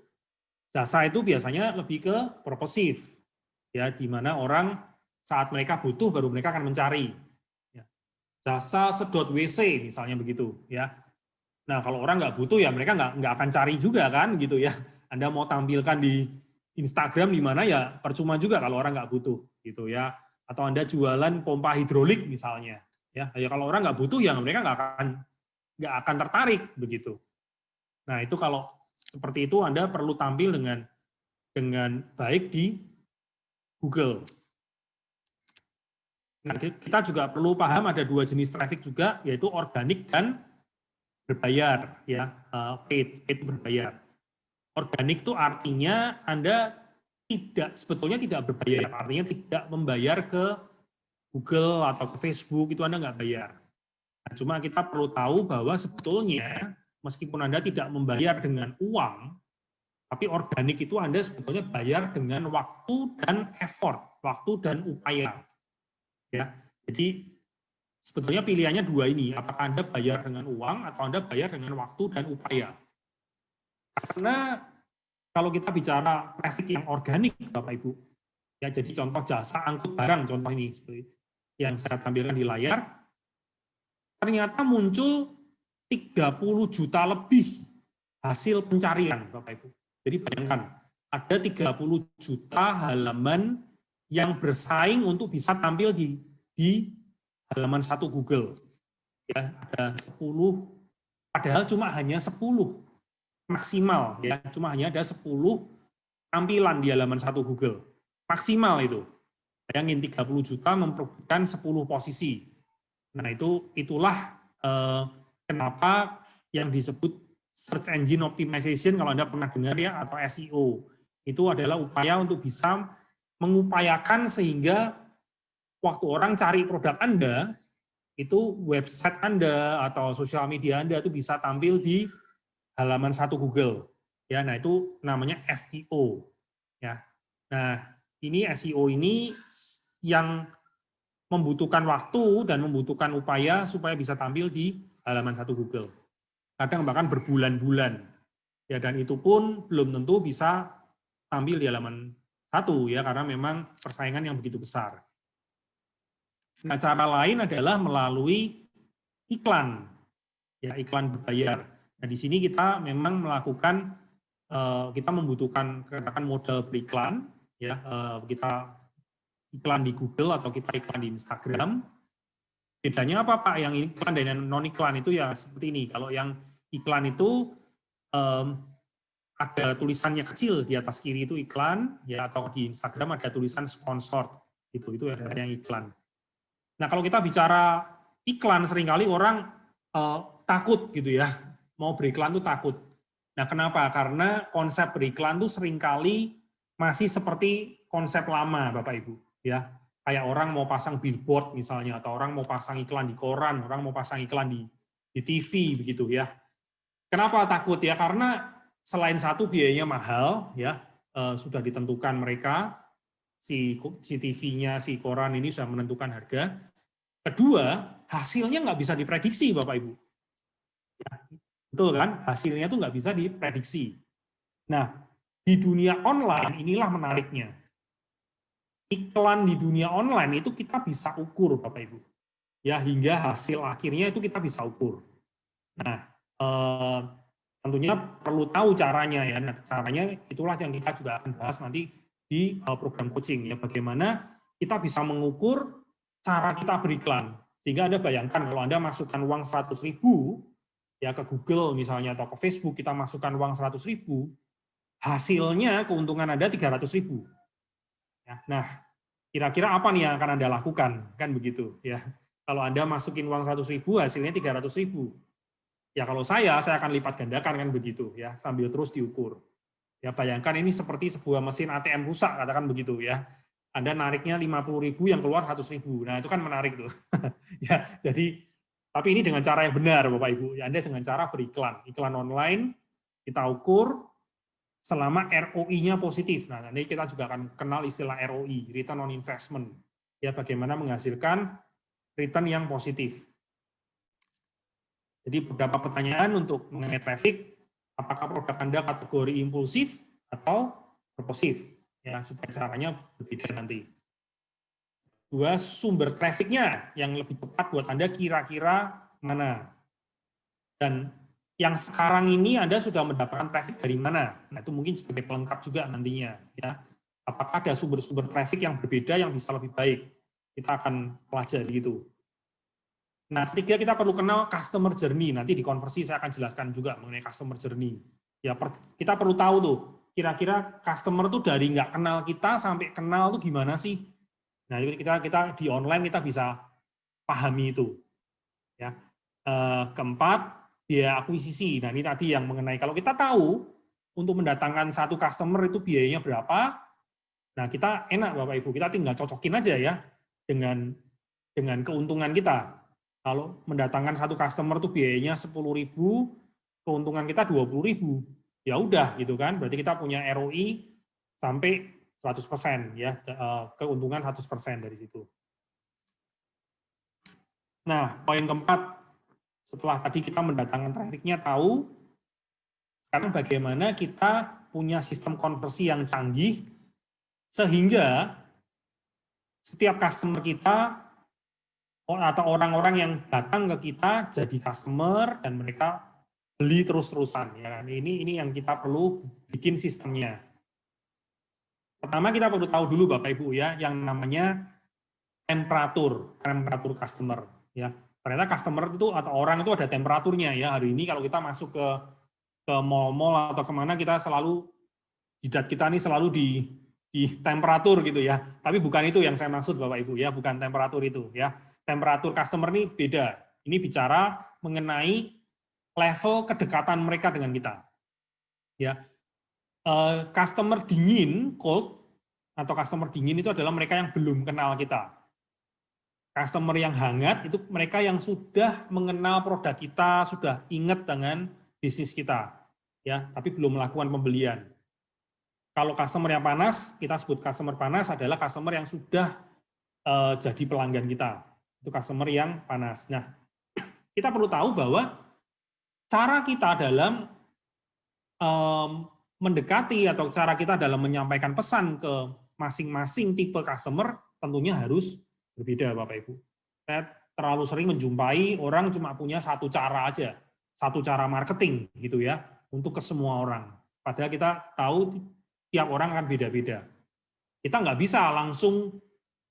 Jasa itu biasanya lebih ke purposive, ya, di mana orang saat mereka butuh baru mereka akan mencari. Ya. Jasa sedot WC misalnya begitu, ya. Nah kalau orang nggak butuh ya mereka nggak akan cari juga kan, gitu ya. Anda mau tampilkan di Instagram di mana ya percuma juga kalau orang nggak butuh, gitu ya. Atau Anda jualan pompa hidrolik misalnya, ya. Ya kalau orang nggak butuh ya mereka nggak akan tertarik begitu. Nah itu kalau seperti itu Anda perlu tampil dengan baik di Google. Nah, kita juga perlu paham ada dua jenis traffic juga, yaitu organik dan berbayar, ya, paid berbayar. Organik itu artinya Anda sebetulnya tidak berbayar, artinya tidak membayar ke Google atau ke Facebook, itu Anda nggak bayar. Nah, cuma kita perlu tahu bahwa sebetulnya meskipun Anda tidak membayar dengan uang, tapi organik itu Anda sebetulnya bayar dengan waktu dan effort, waktu dan upaya. Ya, jadi sebetulnya pilihannya dua ini, apakah Anda bayar dengan uang atau Anda bayar dengan waktu dan upaya. Karena kalau kita bicara traffic yang organik, Bapak Ibu, ya jadi contoh jasa angkut barang, contoh ini seperti yang saya tampilkan di layar, ternyata muncul 30 juta lebih hasil pencarian, Bapak Ibu. Jadi bayangkan, ada 30 juta halaman yang bersaing untuk bisa tampil di halaman satu Google. Ya, ada 10, padahal cuma hanya 10 maksimal, ya, cuma hanya ada 10 tampilan di halaman satu Google. Maksimal itu. Bayangin 30 juta memperebutkan 10 posisi. Nah, itulah kenapa yang disebut search engine optimization, kalau Anda pernah dengar ya, atau SEO. Itu adalah upaya untuk bisa mengupayakan sehingga waktu orang cari produk Anda, itu website Anda atau sosial media Anda itu bisa tampil di halaman satu Google. Ya, nah itu namanya SEO. Ya. Nah, ini SEO ini yang membutuhkan waktu dan membutuhkan upaya supaya bisa tampil di halaman satu Google. Kadang bahkan berbulan-bulan. Ya, dan itu pun belum tentu bisa tampil di halaman satu ya, karena memang persaingan yang begitu besar. Nah, cara lain adalah melalui iklan, ya, iklan berbayar. Nah, di sini kita memang melakukan, kita membutuhkan katakan modal beriklan, ya, kita iklan di Google atau kita iklan di Instagram. Bedanya apa Pak? Yang iklan dan non iklan itu ya seperti ini. Kalau yang iklan itu ada tulisannya kecil di atas kiri itu iklan, ya, atau di Instagram ada tulisan sponsored, itu adalah yang iklan. Nah, kalau kita bicara iklan, seringkali orang takut gitu ya, mau beriklan tuh takut. Nah, kenapa? Karena konsep beriklan tuh seringkali masih seperti konsep lama, Bapak Ibu. Ya, kayak orang mau pasang billboard misalnya, atau orang mau pasang iklan di koran, orang mau pasang iklan di TV begitu ya. Kenapa takut ya? Karena selain satu biayanya mahal, ya, sudah ditentukan mereka, si TV-nya, si koran ini sudah menentukan harga. Kedua, hasilnya nggak bisa diprediksi, Bapak Ibu. Ya, betul kan? Hasilnya tuh nggak bisa diprediksi. Nah, di dunia online inilah menariknya. Iklan di dunia online itu kita bisa ukur, Bapak Ibu. Ya, hingga hasil akhirnya itu kita bisa ukur. Nah, tentunya perlu tahu caranya ya. Nah, caranya itulah yang kita juga akan bahas nanti di program coaching ya. Bagaimana kita bisa mengukur cara kita beriklan. Sehingga Anda bayangkan kalau Anda masukkan uang 100.000 ya ke Google misalnya atau ke Facebook, kita masukkan uang 100.000, hasilnya keuntungan Anda 300.000. Ya, nah, kira-kira apa nih yang akan Anda lakukan? Kan begitu ya. Kalau Anda masukin uang 100.000, hasilnya 300.000. Ya kalau saya akan lipat gandakan kan begitu ya, sambil terus diukur. Ya bayangkan ini seperti sebuah mesin ATM rusak, katakan begitu ya. Anda nariknya 50.000 yang keluar 100.000. Nah, itu kan menarik tuh. Ya, jadi tapi ini dengan cara yang benar Bapak Ibu. Ya, Anda dengan cara beriklan. Iklan online kita ukur selama ROI-nya positif. Nah, nanti kita juga akan kenal istilah ROI, return on investment. Ya, bagaimana menghasilkan return yang positif. Jadi beberapa pertanyaan untuk mengenai traffic, apakah produk Anda kategori impulsif atau purposive, ya supaya caranya berbeda nanti. Dua, sumber trafficnya yang lebih tepat buat Anda kira-kira mana. Dan yang sekarang ini Anda sudah mendapatkan traffic dari mana? Nah, itu mungkin sebagai pelengkap juga nantinya. Ya. Apakah ada sumber-sumber traffic yang berbeda yang bisa lebih baik? Kita akan pelajari itu. Nah, ketiga kita perlu kenal customer journey. Nanti di konversi saya akan jelaskan juga mengenai customer journey. Ya, kita perlu tahu tuh, kira-kira customer tuh dari nggak kenal kita sampai kenal tuh gimana sih? Nah, kita di online kita bisa pahami itu. Ya. Keempat, biaya akuisisi. Nah, ini tadi yang mengenai kalau kita tahu untuk mendatangkan satu customer itu biayanya berapa, nah kita enak Bapak Ibu, kita tinggal cocokin aja ya dengan keuntungan kita. Kalau mendatangkan satu customer itu biayanya 10.000, keuntungan kita 20.000, ya udah gitu kan, berarti kita punya ROI sampai 100% ya, keuntungan 100% dari situ. Nah, poin keempat, setelah tadi kita mendatangkan traffic-nya tahu, sekarang bagaimana kita punya sistem konversi yang canggih, sehingga setiap customer kita atau orang-orang yang datang ke kita jadi customer dan mereka beli terus-terusan. Ya, ini yang kita perlu bikin sistemnya. Pertama kita perlu tahu dulu Bapak Ibu ya, yang namanya temperatur customer. Ya, ternyata customer itu atau orang itu ada temperaturnya ya. Hari ini kalau kita masuk ke mall-mall atau kemana kita selalu jidat kita ini selalu di temperatur gitu ya. Tapi bukan itu yang saya maksud Bapak Ibu ya, bukan temperatur itu ya. Temperatur customer ini beda. Ini bicara mengenai level kedekatan mereka dengan kita. Ya. Customer dingin, cold atau customer dingin itu adalah mereka yang belum kenal kita. Customer yang hangat itu mereka yang sudah mengenal produk kita, sudah ingat dengan bisnis kita, ya, tapi belum melakukan pembelian. Kalau customer yang panas, kita sebut customer panas adalah customer yang sudah jadi pelanggan kita. Itu customer yang panas. Nah, kita perlu tahu bahwa cara kita dalam mendekati atau cara kita dalam menyampaikan pesan ke masing-masing tipe customer tentunya harus berbeda Bapak Ibu. Saya terlalu sering menjumpai orang cuma punya satu cara aja, satu cara marketing gitu ya, untuk ke semua orang. Padahal kita tahu tiap orang akan beda-beda. Kita nggak bisa langsung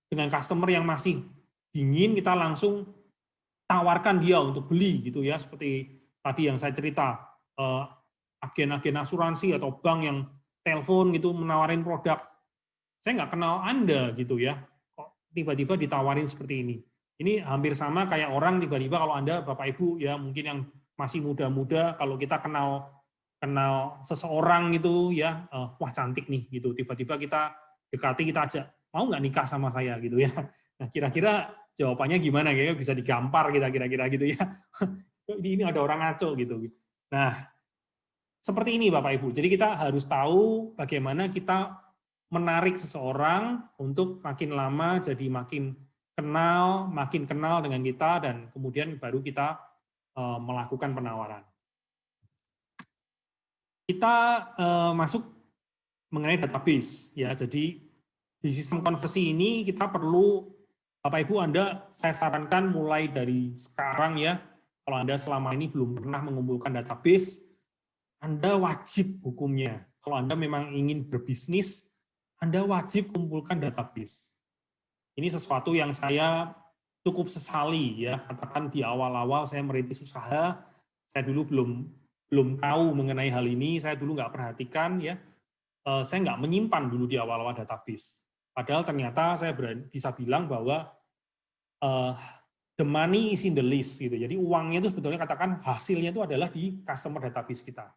dengan customer yang masih dingin, kita langsung tawarkan dia untuk beli gitu ya, seperti tadi yang saya cerita, agen-agen asuransi atau bank yang telepon gitu menawarin produk. Saya nggak kenal Anda gitu ya, kok tiba-tiba ditawarin seperti ini. Ini hampir sama kayak orang tiba-tiba kalau Anda Bapak Ibu ya mungkin yang masih muda-muda, kalau kita kenal seseorang gitu ya, wah cantik nih gitu, tiba-tiba kita dekati, kita ajak, mau nggak nikah sama saya gitu ya. Nah kira-kira jawabannya gimana ya, bisa digampar kita kira-kira gitu ya. Ini ada orang ngaco gitu. Nah seperti ini Bapak Ibu, jadi kita harus tahu bagaimana kita menarik seseorang untuk makin lama jadi makin kenal dengan kita, dan kemudian baru kita melakukan penawaran. Kita masuk mengenai database ya. Jadi di sistem konversi ini kita perlu Bapak Ibu saya sarankan mulai dari sekarang ya, kalau Anda selama ini belum pernah mengumpulkan database, Anda wajib hukumnya. Kalau Anda memang ingin berbisnis, Anda wajib kumpulkan database. Ini sesuatu yang saya cukup sesali ya, katakan di awal-awal saya merintis usaha, saya dulu belum tahu mengenai hal ini, saya dulu nggak perhatikan ya, saya nggak menyimpan dulu di awal-awal database. Padahal ternyata saya bisa bilang bahwa the money is in the list gitu. Jadi uangnya itu sebetulnya katakan hasilnya itu adalah di customer database kita.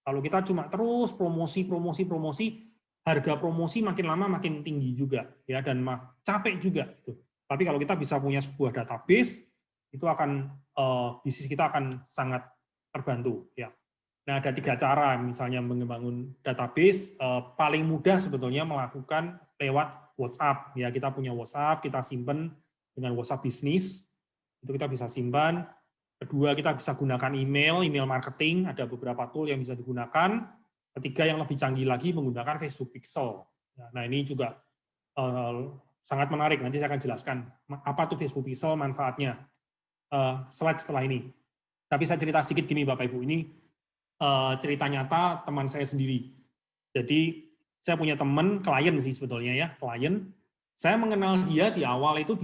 Kalau kita cuma terus promosi, harga promosi makin lama makin tinggi juga ya, dan capek juga gitu. Tapi kalau kita bisa punya sebuah database, itu akan bisnis kita akan sangat terbantu ya. Nah, ada 3 cara misalnya membangun database. Paling mudah sebetulnya melakukan lewat WhatsApp ya. Kita punya WhatsApp, kita simpan dengan WhatsApp bisnis, itu kita bisa simpan. Kedua, kita bisa gunakan email marketing, ada beberapa tool yang bisa digunakan. Ketiga yang lebih canggih lagi menggunakan Facebook Pixel. Nah ini juga sangat menarik, nanti saya akan jelaskan apa tuh Facebook Pixel, manfaatnya. Slide setelah ini. Tapi saya cerita sedikit gini Bapak Ibu, ini cerita nyata teman saya sendiri. Jadi saya punya teman, klien sih sebetulnya ya, klien. Saya mengenal dia di awal itu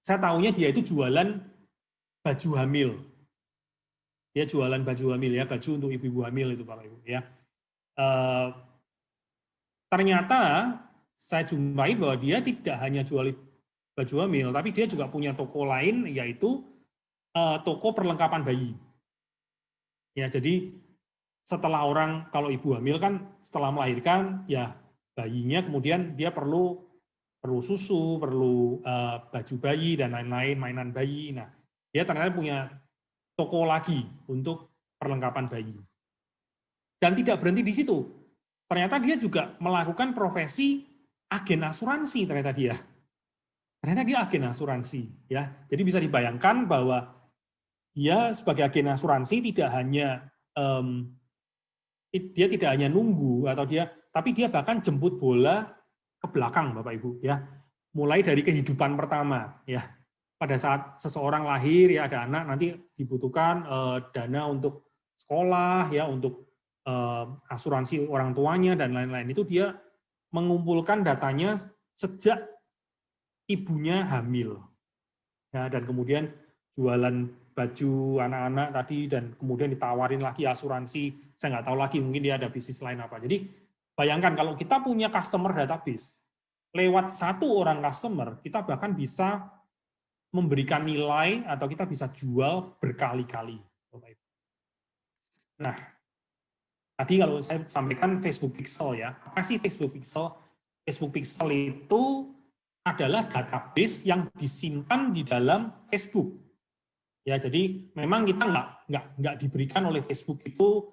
saya tahunya dia itu jualan baju hamil. Dia jualan baju hamil ya, baju untuk ibu-ibu hamil itu Bapak Ibu ya. Ternyata saya jumpai bahwa dia tidak hanya jual baju hamil, tapi dia juga punya toko lain, yaitu toko perlengkapan bayi. Ya, jadi setelah orang, kalau ibu hamil kan setelah melahirkan, ya bayinya kemudian dia perlu susu, perlu baju bayi dan lain-lain, mainan bayi. Nah, dia ternyata punya toko lagi untuk perlengkapan bayi. Dan tidak berhenti di situ. Ternyata dia juga melakukan profesi agen asuransi ternyata dia. Ternyata dia agen asuransi, ya. Jadi bisa dibayangkan bahwa dia sebagai agen asuransi tidak hanya nunggu tapi dia bahkan jemput bola ke belakang, Bapak Ibu, ya. Mulai dari kehidupan pertama, ya. Pada saat seseorang lahir, ya ada anak, nanti dibutuhkan dana untuk sekolah, ya, untuk asuransi orang tuanya dan lain-lain. Itu dia mengumpulkan datanya sejak ibunya hamil, ya, dan kemudian jualan baju anak-anak tadi, dan kemudian ditawarin lagi asuransi. Saya nggak tahu lagi, mungkin dia ada bisnis lain apa. Jadi bayangkan kalau kita punya customer database, lewat satu orang customer, kita bahkan bisa memberikan nilai atau kita bisa jual berkali-kali. Nah, tadi kalau saya sampaikan Facebook Pixel ya, apa sih Facebook Pixel? Facebook Pixel itu adalah database yang disimpan di dalam Facebook. Ya, jadi memang kita nggak diberikan oleh Facebook itu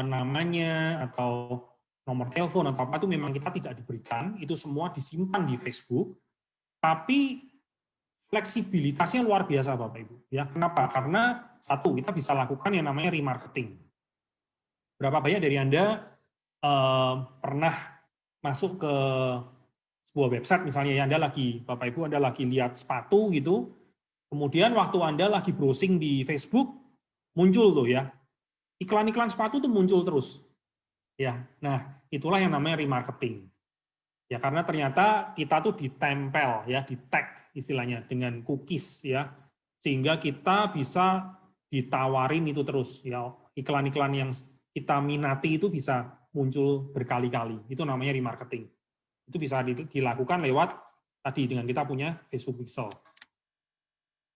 namanya atau nomor telepon atau apa itu memang kita tidak diberikan, itu semua disimpan di Facebook. Tapi fleksibilitasnya luar biasa Bapak Ibu. Ya, kenapa? Karena satu, kita bisa lakukan yang namanya remarketing. Berapa banyak dari Anda pernah masuk ke sebuah website misalnya, ya Anda lagi, Bapak Ibu Anda lagi lihat sepatu gitu, kemudian waktu Anda lagi browsing di Facebook, muncul tuh ya, iklan-iklan sepatu tuh muncul terus. Ya, nah itulah yang namanya remarketing. Ya karena ternyata kita tuh ditempel ya, di tag istilahnya dengan cookies ya, sehingga kita bisa ditawarin itu terus ya, iklan-iklan yang kita minati itu bisa muncul berkali-kali. Itu namanya remarketing. Itu bisa dilakukan lewat tadi dengan kita punya Facebook Pixel.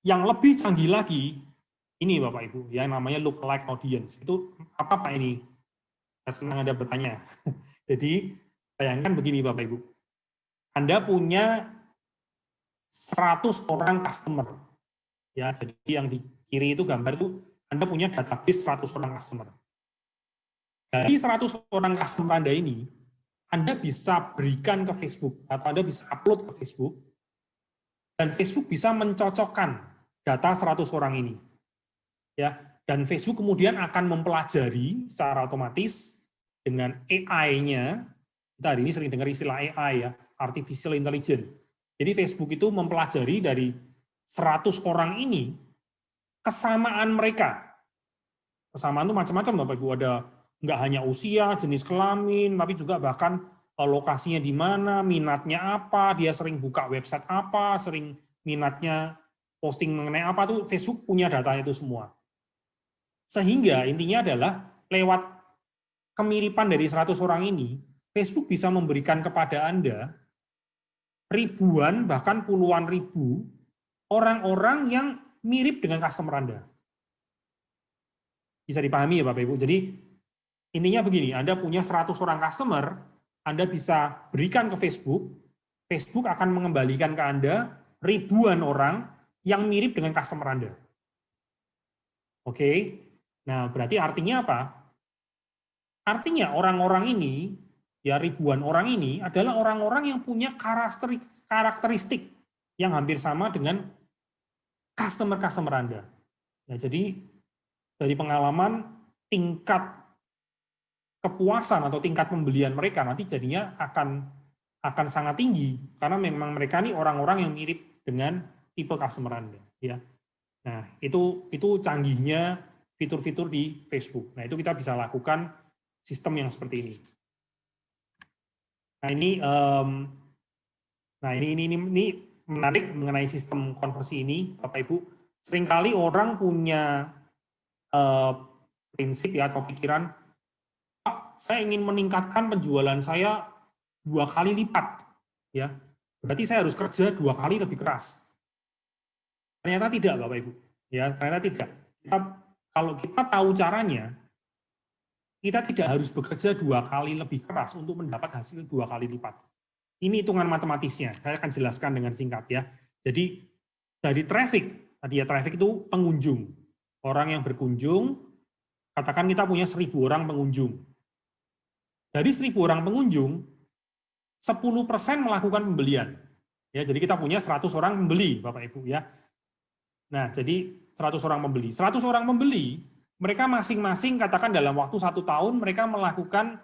Yang lebih canggih lagi ini Bapak Ibu, yang namanya lookalike audience. Itu apa Pak ini? Saya senang Anda bertanya. Jadi bayangkan begini Bapak Ibu, Anda punya 100 orang customer. Ya, jadi yang di kiri itu gambar itu Anda punya database 100 orang customer. Dari 100 orang customer Anda ini, Anda bisa berikan ke Facebook atau Anda bisa upload ke Facebook, dan Facebook bisa mencocokkan data 100 orang ini. Ya, dan Facebook kemudian akan mempelajari secara otomatis dengan AI-nya. Kita hari ini sering dengar istilah AI ya, artificial intelligence. Jadi Facebook itu mempelajari dari 100 orang ini kesamaan mereka. Kesamaan itu macam-macam Bapak Ibu, ada nggak hanya usia, jenis kelamin, tapi juga bahkan lokasinya di mana, minatnya apa, dia sering buka website apa, sering minatnya posting mengenai apa, tuh Facebook punya data itu semua. Sehingga intinya adalah lewat kemiripan dari 100 orang ini, Facebook bisa memberikan kepada Anda ribuan, bahkan puluhan ribu orang-orang yang mirip dengan customer Anda. Bisa dipahami ya Bapak Ibu? Jadi intinya begini, Anda punya 100 orang customer, Anda bisa berikan ke Facebook, Facebook akan mengembalikan ke Anda ribuan orang yang mirip dengan customer Anda. Oke, nah berarti artinya apa? Artinya orang-orang ini, ya ribuan orang ini adalah orang-orang yang punya karakteristik yang hampir sama dengan customer-customer Anda. Ya, jadi dari pengalaman tingkat kepuasan atau tingkat pembelian mereka nanti jadinya akan sangat tinggi karena memang mereka nih orang-orang yang mirip dengan tipe customer Anda, ya. Nah, itu canggihnya fitur-fitur di Facebook. Nah, itu kita bisa lakukan sistem yang seperti ini. Nah, ini menarik mengenai sistem konversi ini, Bapak Ibu. Seringkali orang punya prinsip ya atau pikiran, Pak, saya ingin meningkatkan penjualan saya 2 kali lipat, ya. Berarti saya harus kerja 2 kali lebih keras. Ternyata tidak, Bapak Ibu. Ya, ternyata tidak. Kalau kita tahu caranya, kita tidak harus bekerja 2 kali lebih keras untuk mendapat hasil 2 kali lipat. Ini hitungan matematisnya. Saya akan jelaskan dengan singkat ya. Jadi dari traffic, tadi ya traffic itu pengunjung. Orang yang berkunjung, katakan kita punya 1.000 orang pengunjung. Dari 1.000 orang pengunjung, 10% melakukan pembelian. Ya, jadi kita punya 100 orang pembeli, Bapak Ibu ya. Nah, jadi 100 orang pembeli. 100 orang pembeli, mereka masing-masing katakan dalam waktu 1 tahun mereka melakukan,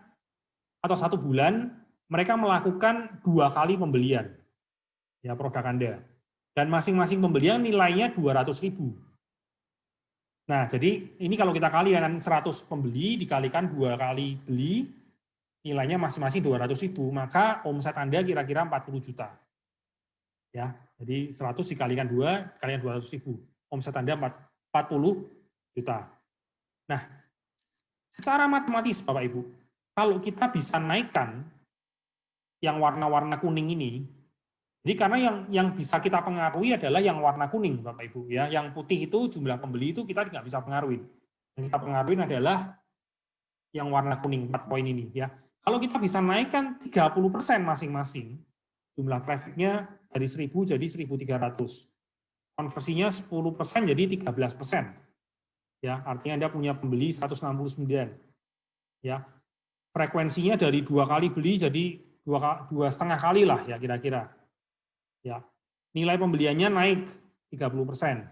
atau 1 bulan, mereka melakukan 2 kali pembelian ya produk Anda. Dan masing-masing pembelian nilainya 200.000. Nah, jadi ini kalau kita kalikan 100 pembeli dikalikan 2 kali beli, nilainya masing-masing 200.000, maka omset Anda kira-kira 40 juta. Ya, jadi 100 dikalikan 2, dikalikan 200.000. Omset Anda 40 juta. Nah, secara matematis Bapak Ibu, kalau kita bisa naikkan yang warna-warna kuning ini, jadi karena yang bisa kita pengaruhi adalah yang warna kuning Bapak Ibu ya. Yang putih itu jumlah pembeli itu kita nggak bisa pengaruhi. Yang kita pengaruhi adalah yang warna kuning 4 poin ini ya. Kalau kita bisa naikkan 30% masing-masing, jumlah trafficnya dari 1.000 jadi 1.300. Konversinya 10% jadi 13%. Ya, artinya Anda punya pembeli 169. Ya. Frekuensinya dari 2 kali beli jadi 2,5 kali lah ya kira-kira. Ya. Nilai pembeliannya naik 30%.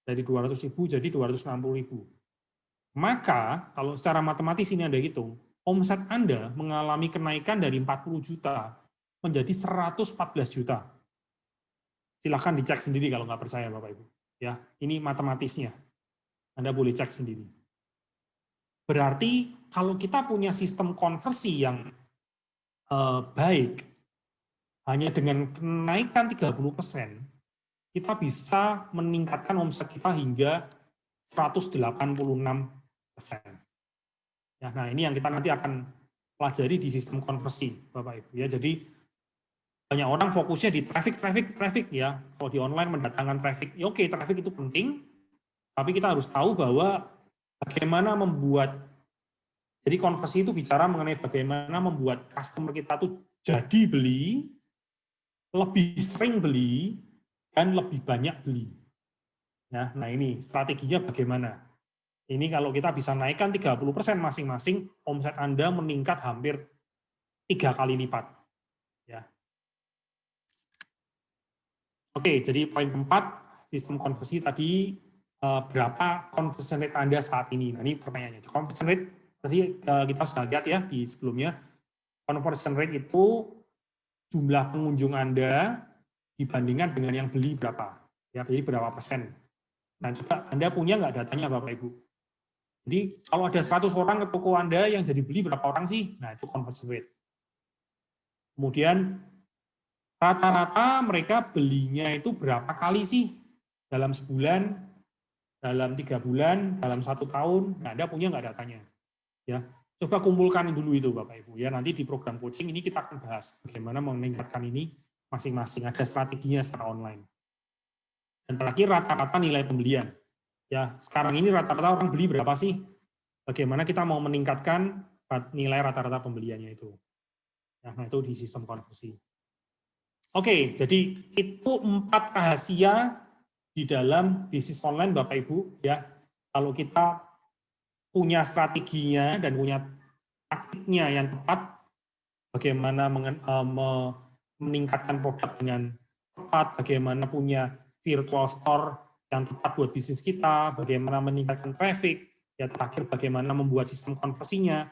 Dari 200.000 jadi 260.000. Maka kalau secara matematis ini Anda hitung, omset Anda mengalami kenaikan dari 40 juta menjadi 114 juta. Silahkan dicek sendiri kalau nggak percaya Bapak Ibu. Ya, ini matematisnya. Anda boleh cek sendiri. Berarti kalau kita punya sistem konversi yang baik, hanya dengan kenaikan 30%, kita bisa meningkatkan omset kita hingga 186%. Ya, nah ini yang kita nanti akan pelajari di sistem konversi, Bapak Ibu. Ya, jadi banyak orang fokusnya di traffic ya. Kalau di online mendatangkan traffic, ya oke, traffic itu penting, tapi kita harus tahu bahwa bagaimana membuat, jadi konversi itu bicara mengenai bagaimana membuat customer kita tuh jadi beli, lebih sering beli, dan lebih banyak beli. Nah ini strateginya bagaimana? Ini kalau kita bisa naikkan 30% masing-masing, omset Anda meningkat hampir 3 kali lipat. Ya. Oke, jadi poin keempat, sistem konversi tadi, berapa conversion rate Anda saat ini? Nah ini pertanyaannya. Conversion rate, tadi kita sudah lihat ya di sebelumnya, conversion rate itu jumlah pengunjung Anda dibandingkan dengan yang beli berapa. Ya, jadi berapa persen. Nah, coba Anda punya nggak datanya Bapak Ibu? Jadi kalau ada 100 orang ke toko Anda yang jadi beli berapa orang sih? Nah, itu conversion rate. Kemudian rata-rata mereka belinya itu berapa kali sih? Dalam sebulan, dalam 3 bulan, dalam 1 tahun? Nah, Anda punya nggak datanya? Ya, coba kumpulkan dulu itu Bapak Ibu. Ya, nanti di program coaching ini kita akan bahas bagaimana meningkatkan ini masing-masing. Ada strateginya secara online. Dan terakhir rata-rata nilai pembelian. Ya, sekarang ini rata-rata orang beli berapa sih? Bagaimana kita mau meningkatkan nilai rata-rata pembeliannya itu? Nah, itu di sistem konversi. Oke, jadi itu 4 rahasia di dalam bisnis online, Bapak Ibu. Ya, kalau kita punya strateginya dan punya taktiknya yang tepat, bagaimana meningkatkan produk dengan tepat, bagaimana punya virtual store yang tepat buat bisnis kita, bagaimana meningkatkan traffic, ya terakhir bagaimana membuat sistem konversinya.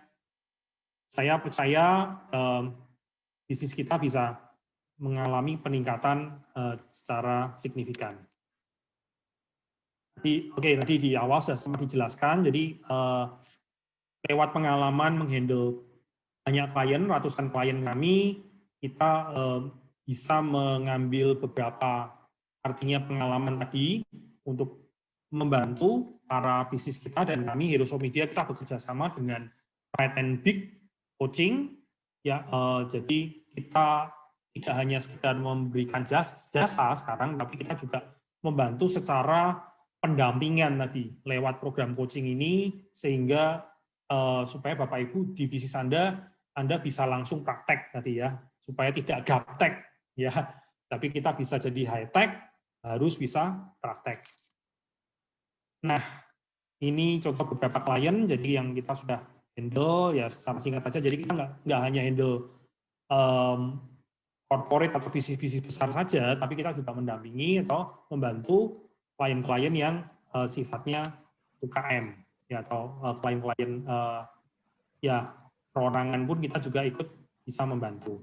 Saya percaya bisnis kita bisa mengalami peningkatan secara signifikan. Tadi di awal sudah sempat dijelaskan, jadi lewat pengalaman menghandle banyak klien, ratusan klien kami, kita bisa mengambil beberapa artinya pengalaman tadi untuk membantu para bisnis kita, dan kami Heroes Media kita bekerja sama dengan Right and Big Coaching, ya. Jadi kita tidak hanya sekedar memberikan jasa sekarang, tapi kita juga membantu secara pendampingan tadi lewat program coaching ini, sehingga supaya Bapak Ibu di bisnis Anda bisa langsung praktek tadi ya, supaya tidak gaptek ya, tapi kita bisa jadi high tech, harus bisa praktek. Nah, ini contoh beberapa klien, jadi yang kita sudah handle ya secara singkat saja. Jadi kita nggak hanya handle corporate atau bisnis-bisnis besar saja, tapi kita juga mendampingi atau membantu klien-klien yang sifatnya UKM ya, atau klien-klien ya perorangan pun kita juga ikut bisa membantu.